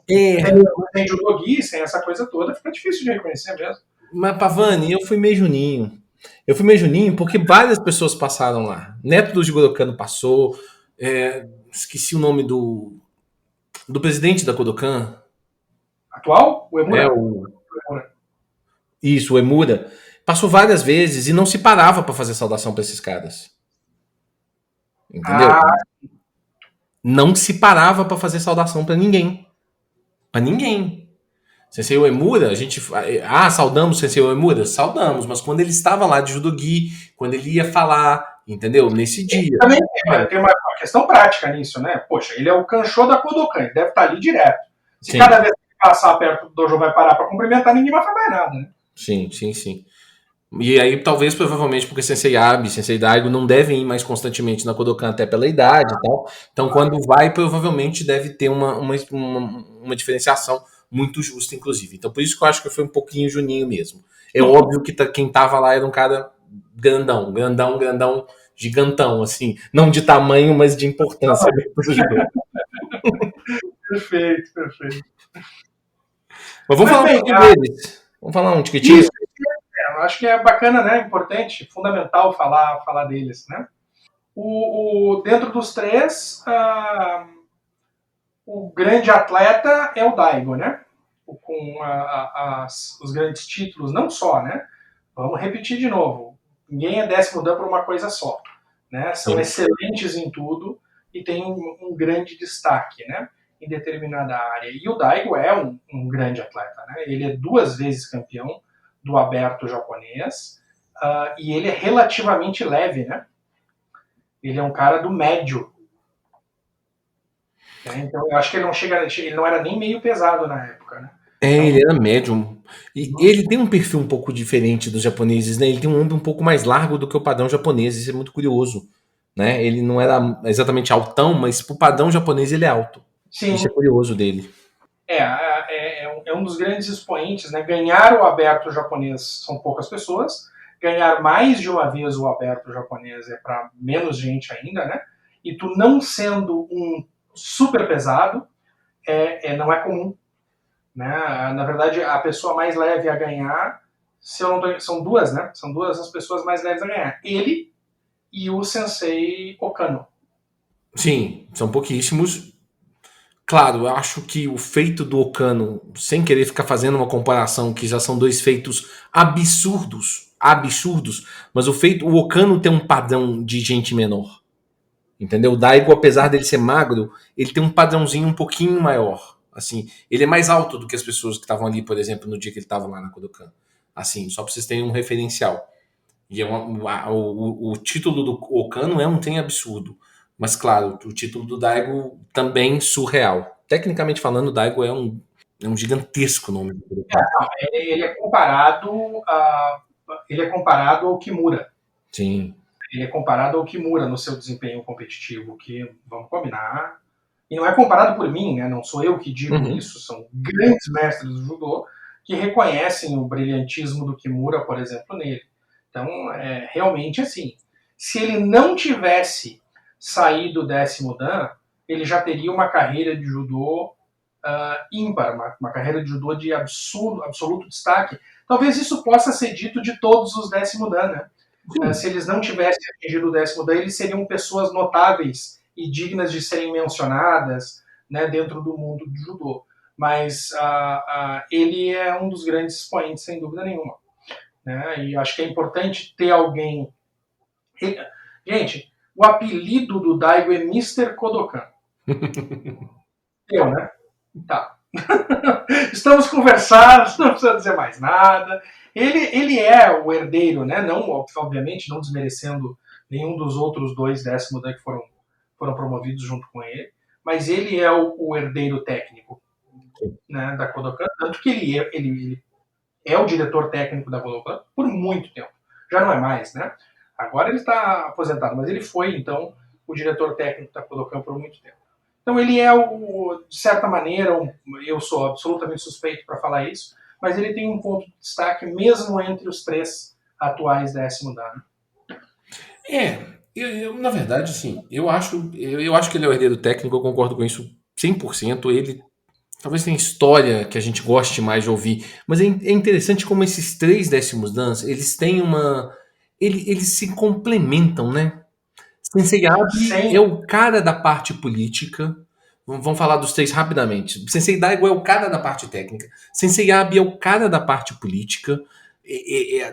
sem judogi, sem essa coisa toda, fica difícil de reconhecer mesmo. Mas, Pavani, eu fui meio juninho. Eu fui meio juninho porque várias pessoas passaram lá. Neto do Jigoro Kano passou, esqueci o nome do presidente da Kodokan. Atual? O Emura? Isso, o Emura. Passou várias vezes e não se parava para fazer saudação para esses caras. Entendeu? Não se parava para fazer saudação para ninguém. Para ninguém. Sensei Uemura, a gente. Saudamos Sensei Uemura? Saudamos, mas quando ele estava lá de judogi, quando ele ia falar, entendeu? Nesse dia. Também tem uma questão prática nisso, né? Poxa, ele é o Kanshô da Kodokan, ele deve estar ali direto. Se Sim. cada vez que passar perto do dojo vai parar para cumprimentar, ninguém vai fazer mais nada, né? Sim. E aí, talvez, provavelmente, porque Sensei Abe, Sensei Daigo não devem ir mais constantemente na Kodokan, até pela idade e tal. Então, quando vai, provavelmente deve ter uma diferenciação muito justa, inclusive. Então, por isso que eu acho que foi um pouquinho juninho mesmo. É óbvio que quem tava lá era um cara grandão, gigantão, assim. Não de tamanho, mas de importância. Perfeito. Mas vamos falar um pouquinho deles. Vamos falar um tiquitinho. Isso, eu acho que é bacana, né? Importante, fundamental falar deles, né? Dentro dos três, o grande atleta é o Daigo, né? Com os grandes títulos, não só, né? Vamos repetir de novo. Ninguém é 10º dan por uma coisa só, né? São Sim. excelentes em tudo e tem um grande destaque, né? Em determinada área. E o Daigo é um grande atleta, né? Ele é 2 vezes campeão do aberto japonês e ele é relativamente leve, né? Ele é um cara do médio. Né? Então eu acho que ele não era nem meio pesado na época, né? Ele era médium. E ele tem um perfil um pouco diferente dos japoneses, né? Ele tem um ombro um pouco mais largo do que o padrão japonês, isso é muito curioso, né? Ele não era exatamente altão, mas pro padrão japonês ele é alto. Sim. Isso é curioso dele. É um dos grandes expoentes, né? Ganhar o aberto japonês são poucas pessoas, ganhar mais de uma vez o aberto japonês é para menos gente ainda, né? E tu não sendo um super pesado, não é comum. Né? Na verdade, a pessoa mais leve a ganhar, são 2, né? São 2 as pessoas mais leves a ganhar. Ele e o Sensei Okano. Sim, são pouquíssimos. Claro, eu acho que o feito do Okano, sem querer ficar fazendo uma comparação, que já são dois feitos absurdos, absurdos, mas o Okano tem um padrão de gente menor. Entendeu? O Daigo, apesar dele ser magro, ele tem um padrãozinho um pouquinho maior. Assim, ele é mais alto do que as pessoas que estavam ali, por exemplo, no dia que ele estava lá na Kodokan. Assim, só para vocês terem um referencial. E o título do Okano é um trem absurdo. Mas, claro, o título do Daigo também surreal. Tecnicamente falando, o Daigo é um gigantesco nome do Kodokan. Não, ele é comparado a, ele é comparado ao Kimura. Sim. Ele é comparado ao Kimura no seu desempenho competitivo, que, vamos combinar, e não é comparado por mim, né? Não sou eu que digo isso, são grandes mestres do judô que reconhecem o brilhantismo do Kimura, por exemplo, nele. Então, é realmente assim. Se ele não tivesse saído do 10º Dan, ele já teria uma carreira de judô ímpar, uma carreira de judô de absoluto destaque. Talvez isso possa ser dito de todos os 10º Dan, né? Se eles não tivessem atingido o 10º Dan, eles seriam pessoas notáveis e dignas de serem mencionadas, né, dentro do mundo do judô. Mas ele é um dos grandes expoentes, sem dúvida nenhuma. Né? E acho que é importante ter alguém. Gente, o apelido do Daigo é Mr. Kodokan. Eu, né? Tá. Estamos conversando, não precisa dizer mais nada. Ele é o herdeiro, né? Não, obviamente, não desmerecendo nenhum dos outros dois 10º Dan que foram promovidos junto com ele, mas ele é o herdeiro técnico, né, da Kodokan, tanto que ele é o diretor técnico da Kodokan por muito tempo. Já não é mais, né? Agora ele está aposentado, mas ele foi, então, o diretor técnico da Kodokan por muito tempo. Então ele é, de certa maneira, eu sou absolutamente suspeito para falar isso, mas ele tem um ponto de destaque mesmo entre os três atuais 10º Dan. Na verdade, sim. Eu acho que ele é o herdeiro técnico, eu concordo com isso 100%. Ele talvez tenha história que a gente goste mais de ouvir, mas é interessante como esses três 10º Dans, eles têm uma... Eles se complementam, né? Sensei Abe é Sem o cara da parte política. Vamos falar dos três rapidamente. Sensei Daigo é o cara da parte técnica. Sensei Abe é o cara da parte política,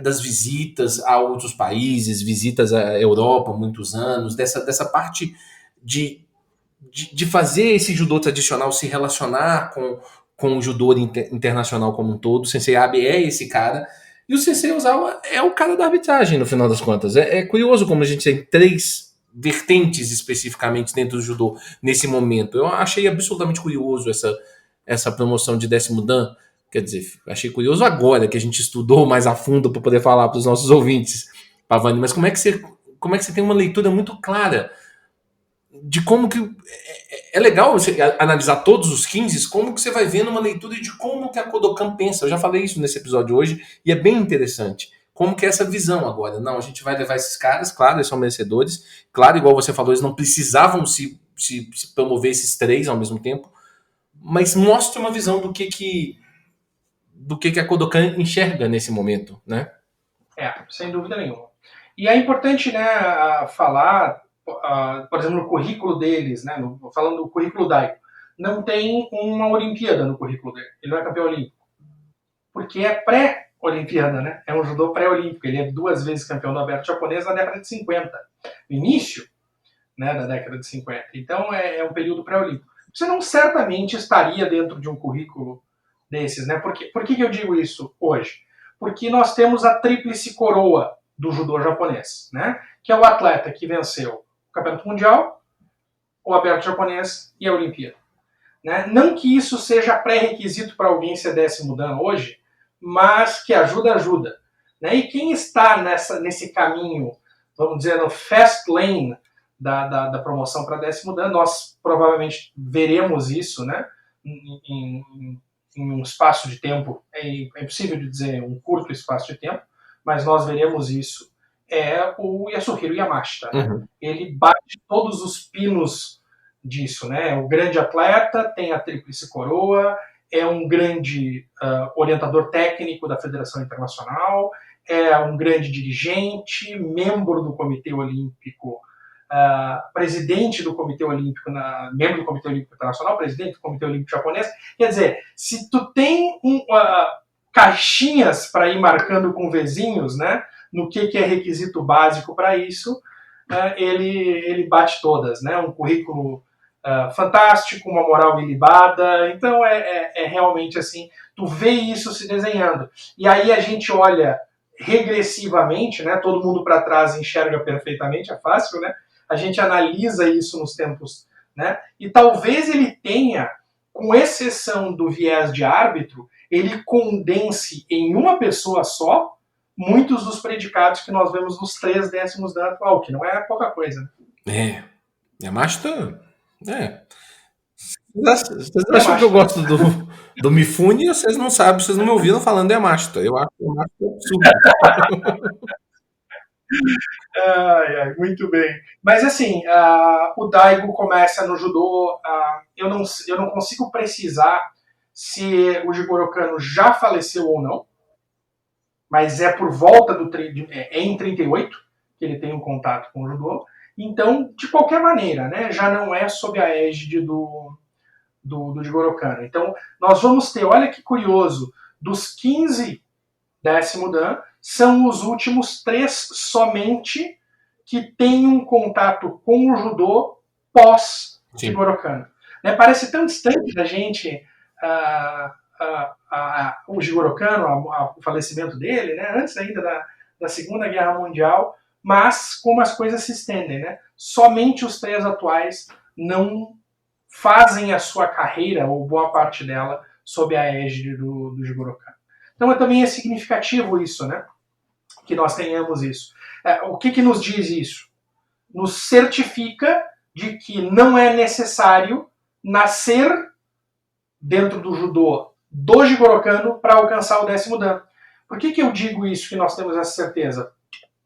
das visitas a outros países, visitas à Europa há muitos anos, dessa parte de fazer esse judô tradicional se relacionar com o judô internacional como um todo. O Sensei Abe é esse cara. E o Sensei Ozawa é o cara da arbitragem, no final das contas. É curioso como a gente tem três vertentes especificamente dentro do judô nesse momento. Eu achei absolutamente curioso essa promoção de 10º Dan. Quer dizer, achei curioso agora que a gente estudou mais a fundo para poder falar para os nossos ouvintes, Pavani. Mas como é que você tem uma leitura muito clara de como que é legal você analisar todos os 15, como que você vai vendo uma leitura de como que a Kodokan pensa. Eu já falei isso nesse episódio hoje e é bem interessante. Como que é essa visão agora? Não, a gente vai levar esses caras, claro, eles são merecedores. Claro, igual você falou, eles não precisavam se promover esses três ao mesmo tempo, mas mostra uma visão do que a Kodokan enxerga nesse momento, né? sem dúvida nenhuma. E é importante, né, falar, por exemplo, no currículo deles, né, falando do currículo Daigo, não tem uma Olimpíada no currículo dele. Ele não é campeão olímpico. Porque é pré-Olimpíada, né? É um judô pré-olímpico. Ele é 2 vezes campeão do aberto japonês na década de 50. No início, né, da década de 50. Então é um período pré-olímpico. Você não certamente estaria dentro de um currículo desses, né? Por que eu digo isso hoje? Porque nós temos a tríplice coroa do judô japonês, né? Que é o atleta que venceu o Campeonato Mundial, o Aberto Japonês e a Olimpíada. Né? Não que isso seja pré-requisito para alguém ser 10º Dan hoje, mas que ajuda. Né? E quem está nesse caminho, vamos dizer, no fast lane da promoção para 10º Dan, nós provavelmente veremos isso, né? Em um espaço de tempo, é impossível de dizer um curto espaço de tempo, mas nós veremos isso, é o Yasuhiro Yamashita. Né? Uhum. Ele bate todos os pinos disso. Né? É um grande atleta, tem a tríplice coroa, é um grande orientador técnico da Federação Internacional, é um grande dirigente, membro do Comitê Olímpico presidente do Comitê Olímpico, membro do Comitê Olímpico Internacional, presidente do Comitê Olímpico Japonês. Quer dizer, se tu tem caixinhas para ir marcando com vizinhos, né, no que é requisito básico para isso, ele bate todas, né, um currículo fantástico, uma moral ilibada. Então é realmente assim, tu vê isso se desenhando. E aí a gente olha regressivamente, né, todo mundo para trás enxerga perfeitamente, é fácil, né? A gente analisa isso nos tempos, né? E talvez ele tenha, com exceção do viés de árbitro, ele condense em uma pessoa só muitos dos predicados que nós vemos nos 3 décimos da atual, que não é pouca coisa. Né? Yamashita, Vocês acham que eu gosto do Mifune? Vocês não sabem, vocês não me ouviram falando de Yamashita. Eu acho o Yamashita absurdo. Muito bem. Mas assim, o Daigo começa no judô. Eu não consigo precisar se o Jigoro Kano já faleceu ou não, mas é por volta em 38 que ele tem um contato com o judô. Então, de qualquer maneira, né, já não é sob a égide do Jigoro Kano. Então, nós vamos ter, olha que curioso, dos 15 décimo dan, são os últimos 3 somente que têm um contato com o judô pós Jigoro Kano. Né, parece tão distante da gente o Jigoro Kano, o falecimento dele, né, antes ainda da Segunda Guerra Mundial, mas como as coisas se estendem, né, somente os 3 atuais não fazem a sua carreira, ou boa parte dela, sob a égide do Jigoro Kano. Então também é significativo isso, né, que nós tenhamos isso. O que nos diz isso? Nos certifica de que não é necessário nascer dentro do judô do Jigoro Kano para alcançar o 10º dan. Por que eu digo isso, que nós temos essa certeza?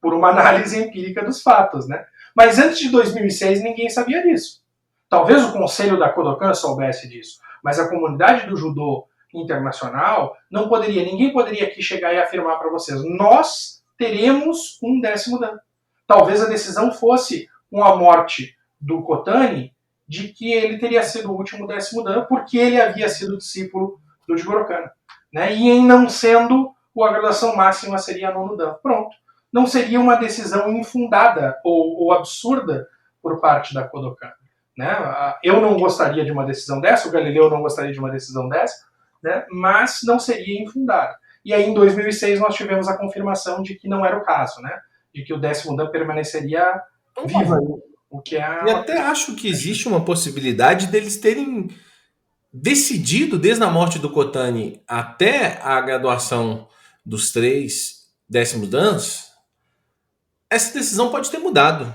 Por uma análise empírica dos fatos, né? Mas antes de 2006 ninguém sabia disso. Talvez o conselho da Kodokan soubesse disso, mas a comunidade do judô internacional não poderia, ninguém poderia aqui chegar e afirmar para vocês, nós teremos um 10º dan. Talvez a decisão fosse com a morte do Kotani, de que ele teria sido o último 10º dan, porque ele havia sido discípulo do Jigoro Kano. Né? E em não sendo, a graduação máxima seria 9º dan. Pronto. Não seria uma decisão infundada ou absurda por parte da Kodokan. Né? Eu não gostaria de uma decisão dessa, o Galileu não gostaria de uma decisão dessa, né? Mas não seria infundada. E aí em 2006 nós tivemos a confirmação de que não era o caso, né? De que o 10º dan permaneceria vivo. O que é... E até acho que existe uma possibilidade deles terem decidido, desde a morte do Kotani até a graduação dos 3 décimos dans, essa decisão pode ter mudado.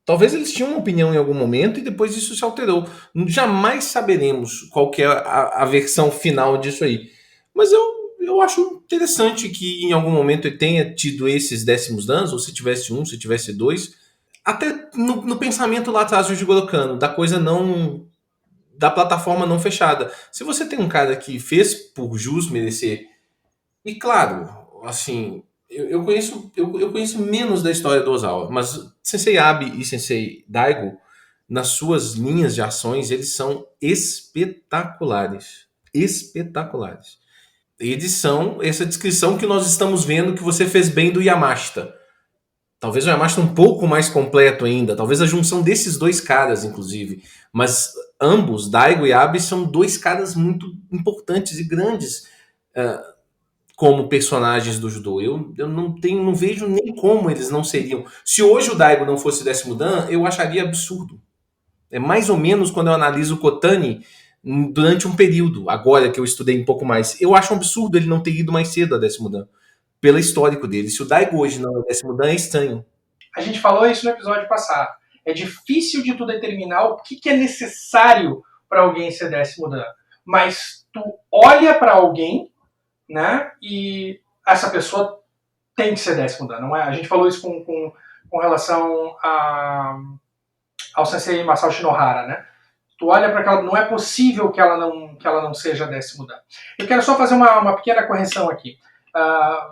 Talvez eles tinham uma opinião em algum momento e depois isso se alterou. Jamais saberemos qual que é a versão final disso aí. Mas eu acho interessante que em algum momento ele tenha tido esses 10º dans, ou se tivesse 1, se tivesse 2, até no pensamento lá atrás do Jigoro Kano, da coisa não... da plataforma não fechada. Se você tem um cara que fez por jus merecer, e claro, assim, eu conheço menos da história do Ozawa, mas Sensei Abe e Sensei Daigo, nas suas linhas de ações, eles são espetaculares. Espetaculares. Eles são essa descrição que nós estamos vendo que você fez bem do Yamashita. Talvez o Yamashita um pouco mais completo ainda, talvez a junção desses 2 caras, inclusive. Mas ambos, Daigo e Abe, são 2 caras muito importantes e grandes como personagens do judô. Eu não vejo nem como eles não seriam. Se hoje o Daigo não fosse 10º dan, eu acharia absurdo. É mais ou menos quando eu analiso o Kotani durante um período, agora que eu estudei um pouco mais. Eu acho um absurdo ele não ter ido mais cedo a 10º dan, pelo histórico dele. Se o Daigo hoje não é 10º dan, é estranho. A gente falou isso no episódio passado. É difícil de tu determinar o que é necessário para alguém ser 10º dan. Mas tu olha para alguém, né, e essa pessoa tem que ser 10º dan. Não é? A gente falou isso com relação ao Sensei Masao Shinohara, né? Tu olha para aquela, não é possível que ela não seja 10º dan. Eu quero só fazer uma pequena correção aqui.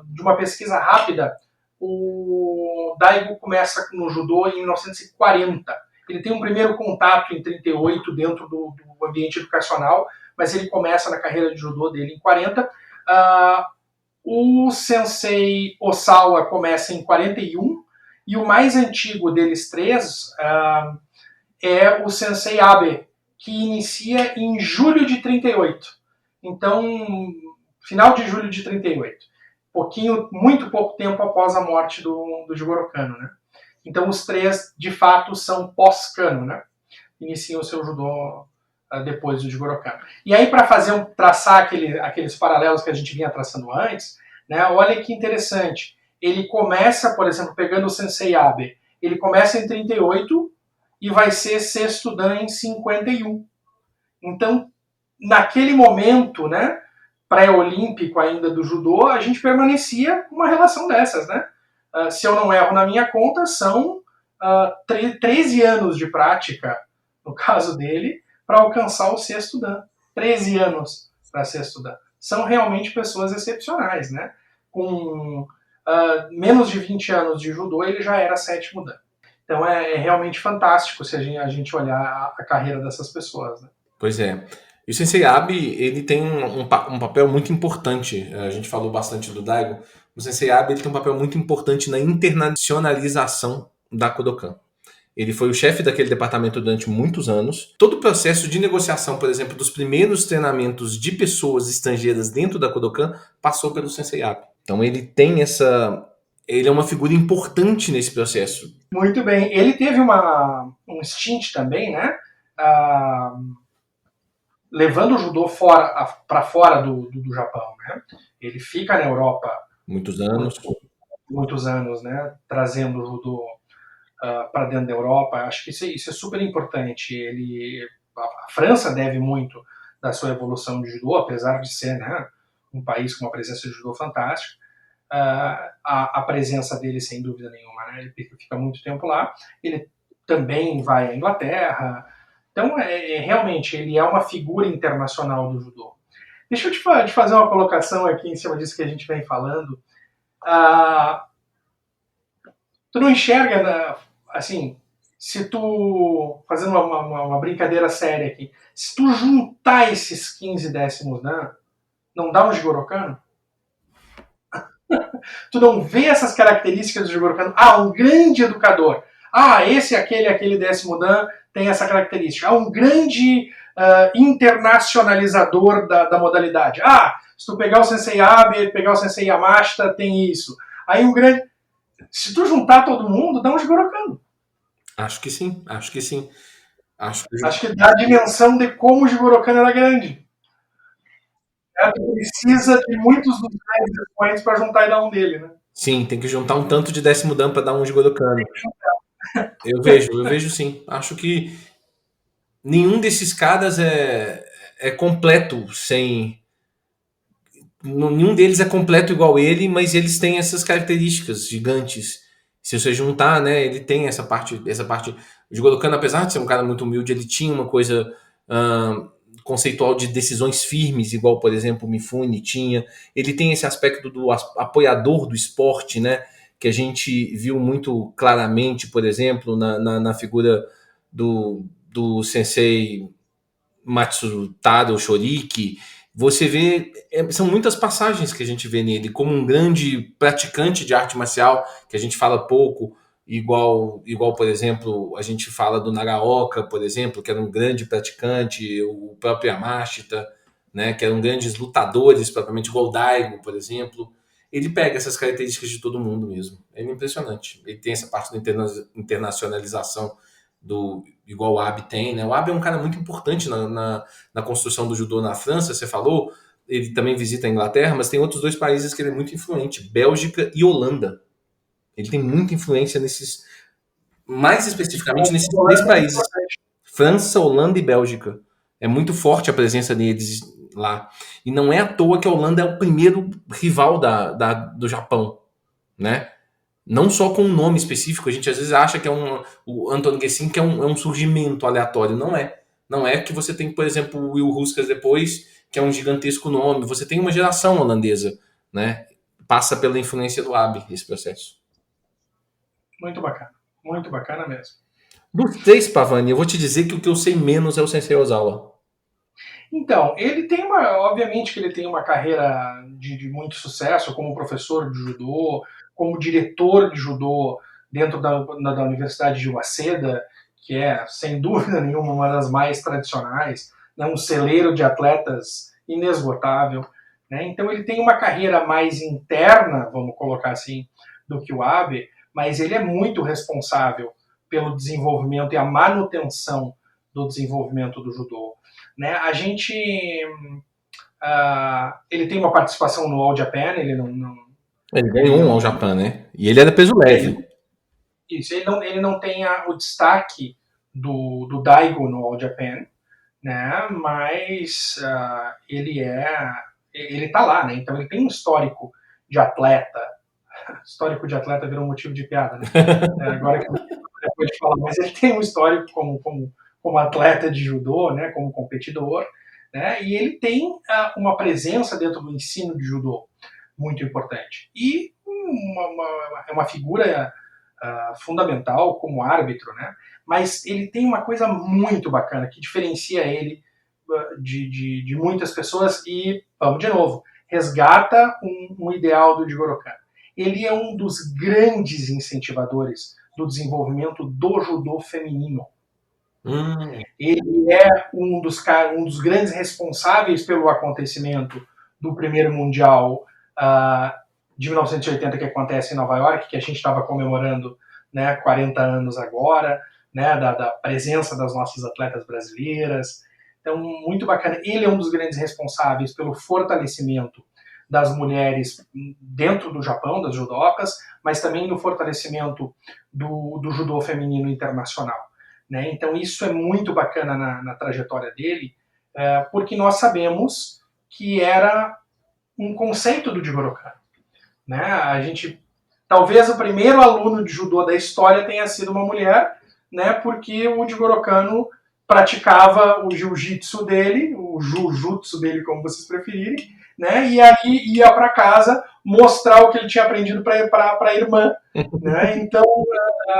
De uma pesquisa rápida, o Daigo começa no judô em 1940. Ele tem um primeiro contato em 38 dentro do ambiente educacional, mas ele começa na carreira de judô dele em 40. O sensei Osawa começa em 41, e o mais antigo deles três é o sensei Abe, que inicia em julho de 38. Então, final de julho de 38. Muito pouco tempo após a morte do Jigoro Kano, né? Então, os três, de fato, são pós-Kano, né? Iniciam o seu judô depois do Jigoro Kano. E aí, para traçar aqueles paralelos que a gente vinha traçando antes, né? Olha que interessante. Ele começa, por exemplo, pegando o Sensei Abe, ele começa em 38 e vai ser sexto dan em 51. Então, naquele momento, né, pré-olímpico ainda do judô, a gente permanecia com uma relação dessas, né? Se eu não erro na minha conta, são 13 anos de prática, no caso dele, para alcançar o sexto dan. 13 anos para sexto dan. São realmente pessoas excepcionais, né? Com menos de 20 anos de judô, ele já era sétimo dan. Então é realmente fantástico se a gente olhar a carreira dessas pessoas, né? Pois é. E o Sensei Abe, ele tem um papel muito importante. A gente falou bastante do Daigo. O Sensei Abe, ele tem um papel muito importante na internacionalização da Kodokan. Ele foi o chefe daquele departamento durante muitos anos. Todo o processo de negociação, por exemplo, dos primeiros treinamentos de pessoas estrangeiras dentro da Kodokan passou pelo Sensei Abe. Então ele tem ele é uma figura importante nesse processo. Muito bem. Ele teve um stint também, né? Levando o judô para fora do Japão, né? Ele fica na Europa muitos anos, né? Trazendo o judô para dentro da Europa. Acho que isso é super importante. A França deve muito da sua evolução de judô, apesar de ser, né, um país com uma presença de judô fantástica. A presença dele, sem dúvida nenhuma, né? Ele fica muito tempo lá. Ele também vai à Inglaterra. Então, realmente, ele é uma figura internacional do judô. Deixa eu te fazer uma colocação aqui em cima disso que a gente vem falando. Tu não enxerga, assim, se tu, fazendo uma brincadeira séria aqui, se tu juntar esses 15 décimos dan, não dá um Jigoro Kano? Tu não vê essas características do Jigoro Kano? Um grande educador. Aquele décimo dan tem essa característica. Um grande internacionalizador da modalidade. Se tu pegar o Sensei Abe, pegar o Sensei Yamashita, tem isso. Aí um grande... Se tu juntar todo mundo, dá um Jigoro Kano. Acho que sim. Acho que dá a dimensão de como o Jigoro Kano era grande. Tu precisa de muitos dos grandes expoentes para juntar e dar um dele, né? Sim, tem que juntar um tanto de décimo dan para dar um Jigoro Kano. Eu vejo sim. Acho que nenhum desses caras é completo sem... Nenhum deles é completo igual ele, mas eles têm essas características gigantes. Se você juntar, né, ele tem essa parte. O Jigoro Kano, apesar de ser um cara muito humilde, ele tinha uma coisa conceitual de decisões firmes, igual, por exemplo, o Mifune tinha. Ele tem esse aspecto do apoiador do esporte, né, que a gente viu muito claramente, por exemplo, na figura do sensei Matsutaro Shoriki. Você vê, são muitas passagens que a gente vê nele, como um grande praticante de arte marcial, que a gente fala pouco, igual, por exemplo, a gente fala do Nagaoka, por exemplo, que era um grande praticante, o próprio Yamashita, né, que eram grandes lutadores, propriamente, igual o Daigo, por exemplo. Ele pega essas características de todo mundo mesmo. É impressionante. Ele tem essa parte da internacionalização igual o Abe tem, né? O Abe é um cara muito importante na construção do judô na França, você falou. Ele também visita a Inglaterra, mas tem outros dois países que ele é muito influente, Bélgica e Holanda. Ele tem muita influência mais especificamente nesses três países. França, Holanda e Bélgica. É muito forte a presença deles lá. E não é à toa que a Holanda é o primeiro rival do Japão, né? Não só com um nome específico, a gente às vezes acha que é o Anton Gessin, que é um surgimento aleatório. Não é. Não é que você tem, por exemplo, o Will Huskas depois, que é um gigantesco nome. Você tem uma geração holandesa, né? Passa pela influência do Abe, esse processo. Muito bacana mesmo. Dos três, Pavani, eu vou te dizer que o que eu sei menos é o Sensei Ozawa. Então, ele tem obviamente que ele tem uma carreira de muito sucesso como professor de judô, como diretor de judô dentro da Universidade de Waseda, que é, sem dúvida nenhuma, uma das mais tradicionais, né, um celeiro de atletas inesgotável. Né? Então ele tem uma carreira mais interna, vamos colocar assim, do que o Abe, mas ele é muito responsável pelo desenvolvimento e a manutenção do desenvolvimento do judô. Né? A gente ele tem uma participação no All Japan, ele não Ele ganhou ao Japão, né? E ele era peso leve. Isso, ele não tem o destaque do Daigo no All Japan, né? Mas ele tá lá, né? Então ele tem um histórico de atleta. Histórico de atleta virou um motivo de piada, né? Agora que depois de falar, mas ele tem um histórico como atleta de judô, né? Como competidor, né? E ele tem uma presença dentro do ensino de judô muito importante. E é uma figura fundamental como árbitro, né? Mas ele tem uma coisa muito bacana que diferencia ele de muitas pessoas e, vamos de novo, resgata um ideal do Jigoro Kano. Ele é um dos grandes incentivadores do desenvolvimento do judô feminino. Ele é um dos grandes responsáveis pelo acontecimento do primeiro Mundial de 1980 que acontece em Nova York, que a gente estava comemorando, né, 40 anos agora, né, da presença das nossas atletas brasileiras. Então, muito bacana. Ele é um dos grandes responsáveis pelo fortalecimento das mulheres dentro do Japão, das judocas, mas também no fortalecimento do judô feminino internacional. Né? Então, isso é muito bacana na trajetória dele, porque nós sabemos que era um conceito do Jigoro Kano. Né? A gente, talvez o primeiro aluno de judô da história tenha sido uma mulher, né? Porque o Jigoro Kano praticava o jiu-jitsu dele, o jujutsu dele, como vocês preferirem, né? E aí ia para casa mostrar o que ele tinha aprendido para a irmã. Né? Então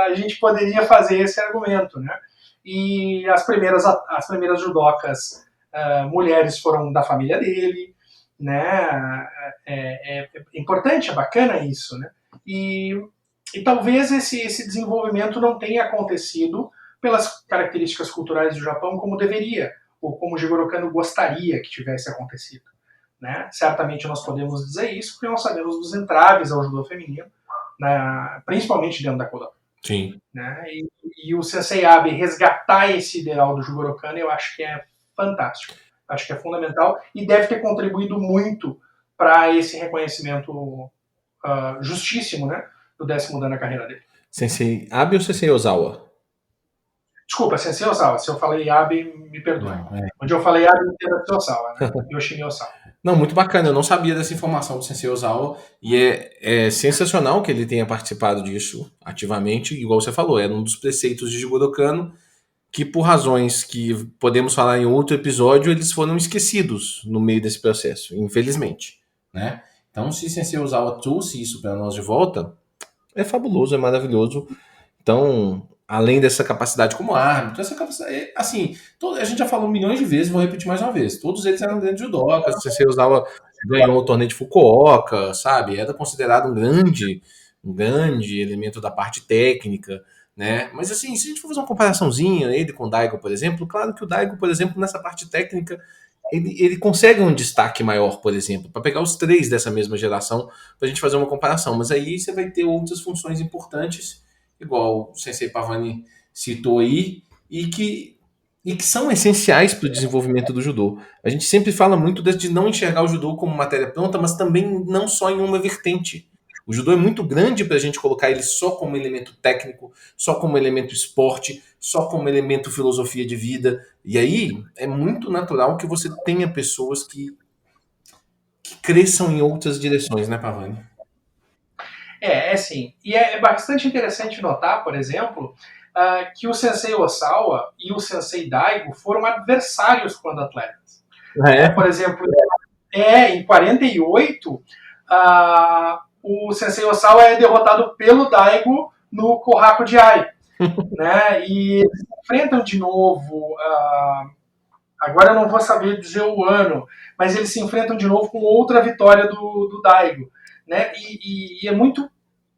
a gente poderia fazer esse argumento. Né? E as primeiras judocas mulheres foram da família dele. Né? É importante, é bacana isso. Né? E talvez esse desenvolvimento não tenha acontecido pelas características culturais do Japão como deveria, ou como o Jigoro Kano gostaria que tivesse acontecido. Né? Certamente nós podemos dizer isso porque nós sabemos dos entraves ao judô feminino, né? Principalmente dentro da Kodokan. Sim. Né? E o Sensei Abe resgatar esse ideal do Jigoro Kano, eu acho que é fantástico. Acho que é fundamental e deve ter contribuído muito para esse reconhecimento justíssimo, né, do 10º dan na carreira dele. Sensei Abe ou Sensei Ozawa? Desculpa, Sensei Ozawa. Se eu falei Abe, me perdoe. Onde eu falei Abe, entenda Sensei Ozawa, né? Yoshimi Ozawa. Não, muito bacana. Eu não sabia dessa informação do Sensei Ozawa e é sensacional que ele tenha participado disso ativamente. Igual você falou, era um dos preceitos de Jigoro Kano que, por razões que podemos falar em outro episódio, eles foram esquecidos no meio desse processo, infelizmente. Né? Então, se Sensei Ozawa trouxe isso para nós de volta, é fabuloso, é maravilhoso. Então, além dessa capacidade como árbitro, essa capacidade, assim, a gente já falou milhões de vezes, vou repetir mais uma vez, todos eles eram grandes judocas, o Sensei Ozawa ganhou o torneio de Fukuoka, sabe, era considerado um grande elemento da parte técnica, né, mas assim, se a gente for fazer uma comparaçãozinha, ele com o Daigo, por exemplo, claro que o Daigo, por exemplo, nessa parte técnica, ele consegue um destaque maior, por exemplo, para pegar os três dessa mesma geração, para a gente fazer uma comparação, mas aí você vai ter outras funções importantes, igual o Sensei Pavani citou aí, e que são essenciais para o desenvolvimento do judô. A gente sempre fala muito de não enxergar o judô como matéria pronta, mas também não só em uma vertente. O judô é muito grande para a gente colocar ele só como elemento técnico, só como elemento esporte, só como elemento filosofia de vida. E aí é muito natural que você tenha pessoas que cresçam em outras direções, né, Pavani? É sim. E é bastante interessante notar, por exemplo, que o Sensei Ozawa e o Sensei Daigo foram adversários quando atletas. Por exemplo, em 48, o Sensei Ozawa é derrotado pelo Daigo no Kohaku de Ai. né? E eles se enfrentam de novo. Agora eu não vou saber dizer o ano, mas eles se enfrentam de novo com outra vitória do Daigo, né? E é muito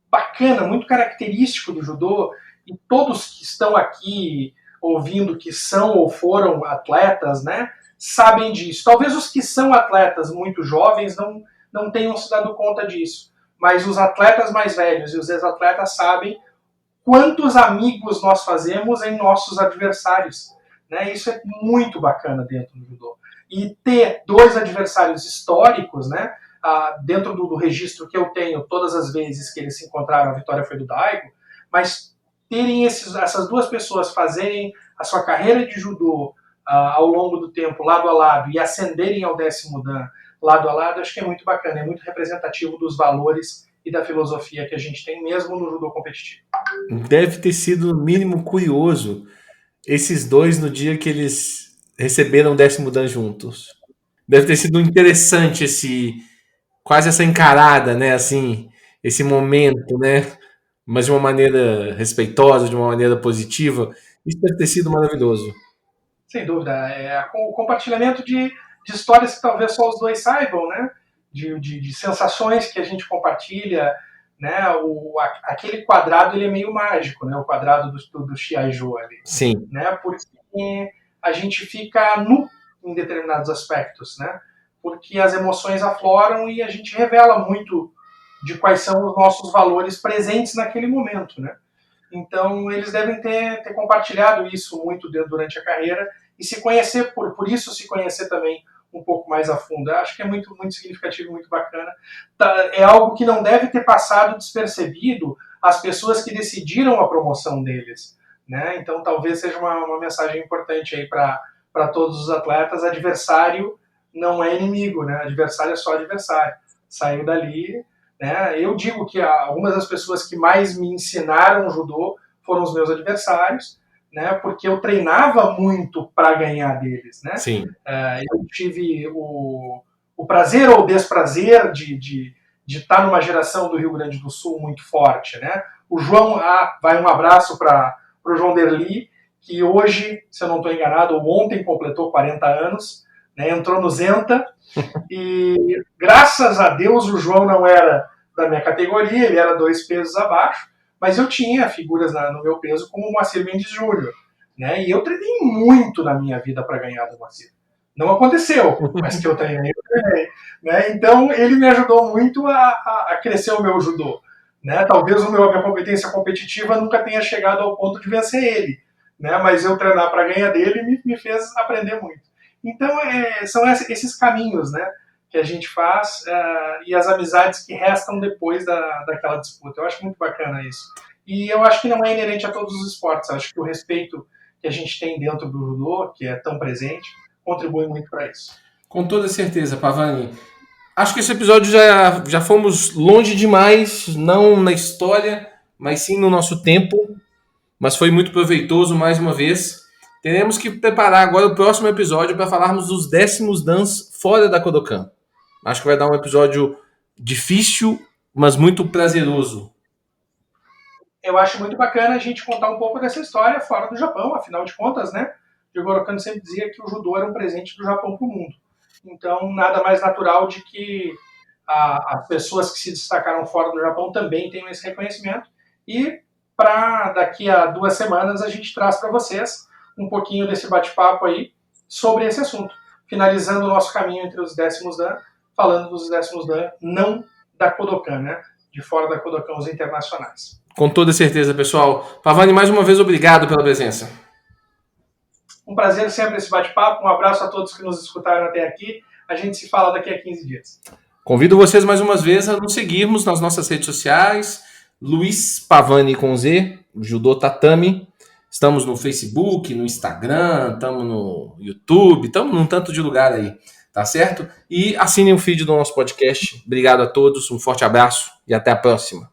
bacana, muito característico do judô, e todos que estão aqui ouvindo que são ou foram atletas, né, sabem disso. Talvez os que são atletas muito jovens não tenham se dado conta disso, mas os atletas mais velhos e os ex-atletas sabem quantos amigos nós fazemos em nossos adversários. Né? Isso é muito bacana dentro do judô. E ter dois adversários históricos, né, dentro do registro que eu tenho, todas as vezes que eles se encontraram, a vitória foi do Daigo, mas terem essas duas pessoas fazerem a sua carreira de judô ao longo do tempo, lado a lado, e ascenderem ao 10º Dan lado a lado, acho que é muito bacana, é muito representativo dos valores e da filosofia que a gente tem mesmo no judô competitivo. Deve ter sido, no mínimo, curioso esses dois no dia que eles receberam o 10º Dan juntos. Deve ter sido interessante quase essa encarada, né, assim, esse momento, né, mas de uma maneira respeitosa, de uma maneira positiva. Isso deve ter sido maravilhoso. Sem dúvida. O compartilhamento de histórias que talvez só os dois saibam, né? De sensações que a gente compartilha, né? Aquele quadrado ele é meio mágico, né? O quadrado do Shiaijo ali. Sim. Né? Porque a gente fica nu em determinados aspectos, né? Porque as emoções afloram e a gente revela muito de quais são os nossos valores presentes naquele momento, né? Então, eles devem ter compartilhado isso muito durante a carreira e se conhecer, por isso se conhecer também um pouco mais a fundo. Eu acho que é muito, muito significativo, muito bacana. É algo que não deve ter passado despercebido às pessoas que decidiram a promoção deles. Né? Então, talvez seja uma mensagem importante aí para todos os atletas. Adversário não é inimigo, né? Adversário é só adversário. Saiu dali... Né? Eu digo que algumas das pessoas que mais me ensinaram judô foram os meus adversários, né? Porque eu treinava muito para ganhar deles. Né? Sim. Eu tive o prazer ou o desprazer de estar numa geração do Rio Grande do Sul muito forte. Né? O João, vai um abraço para o João Derli, que hoje, se eu não estou enganado, ontem completou 40 anos, né? Entrou no Zenta, e graças a Deus o João não era da minha categoria, ele era 2 pesos abaixo, mas eu tinha figuras no meu peso como o Moacir Mendes Júnior, né? E eu treinei muito na minha vida para ganhar do Moacir. Não aconteceu, mas que eu treinei, né? Então ele me ajudou muito a crescer o meu judô. Né? Talvez a minha competência competitiva nunca tenha chegado ao ponto de vencer ele, né? Mas eu treinar para ganhar dele me fez aprender muito. Então, são esses caminhos, né, que a gente faz e as amizades que restam depois daquela disputa. Eu acho muito bacana isso. E eu acho que não é inerente a todos os esportes. Eu acho que o respeito que a gente tem dentro do judô, que é tão presente, contribui muito para isso. Com toda certeza, Pavani. Acho que esse episódio já fomos longe demais, não na história, mas sim no nosso tempo. Mas foi muito proveitoso mais uma vez. Teremos que preparar agora o próximo episódio para falarmos dos 10º Dans fora da Kodokan. Acho que vai dar um episódio difícil, mas muito prazeroso. Eu acho muito bacana a gente contar um pouco dessa história fora do Japão, afinal de contas, né? Jigoro Kano sempre dizia que o judô era um presente do Japão para o mundo. Então, nada mais natural de que as pessoas que se destacaram fora do Japão também tenham esse reconhecimento. E para daqui a 2 semanas a gente traz para vocês um pouquinho desse bate-papo aí sobre esse assunto, finalizando o nosso caminho entre os 10º Dan, falando dos 10º Dan não da Kodokan, né? De fora da Kodokan, os internacionais. Com toda certeza, pessoal. Pavani, mais uma vez, obrigado pela presença. Um prazer sempre esse bate-papo. Um abraço a todos que nos escutaram até aqui. A gente se fala daqui a 15 dias. Convido vocês mais uma vez a nos seguirmos nas nossas redes sociais. Luiz Pavani com Z, Judô Tatami. Estamos no Facebook, no Instagram, estamos no YouTube, estamos num tanto de lugar aí, tá certo? E assinem o feed do nosso podcast. Obrigado a todos, um forte abraço e até a próxima.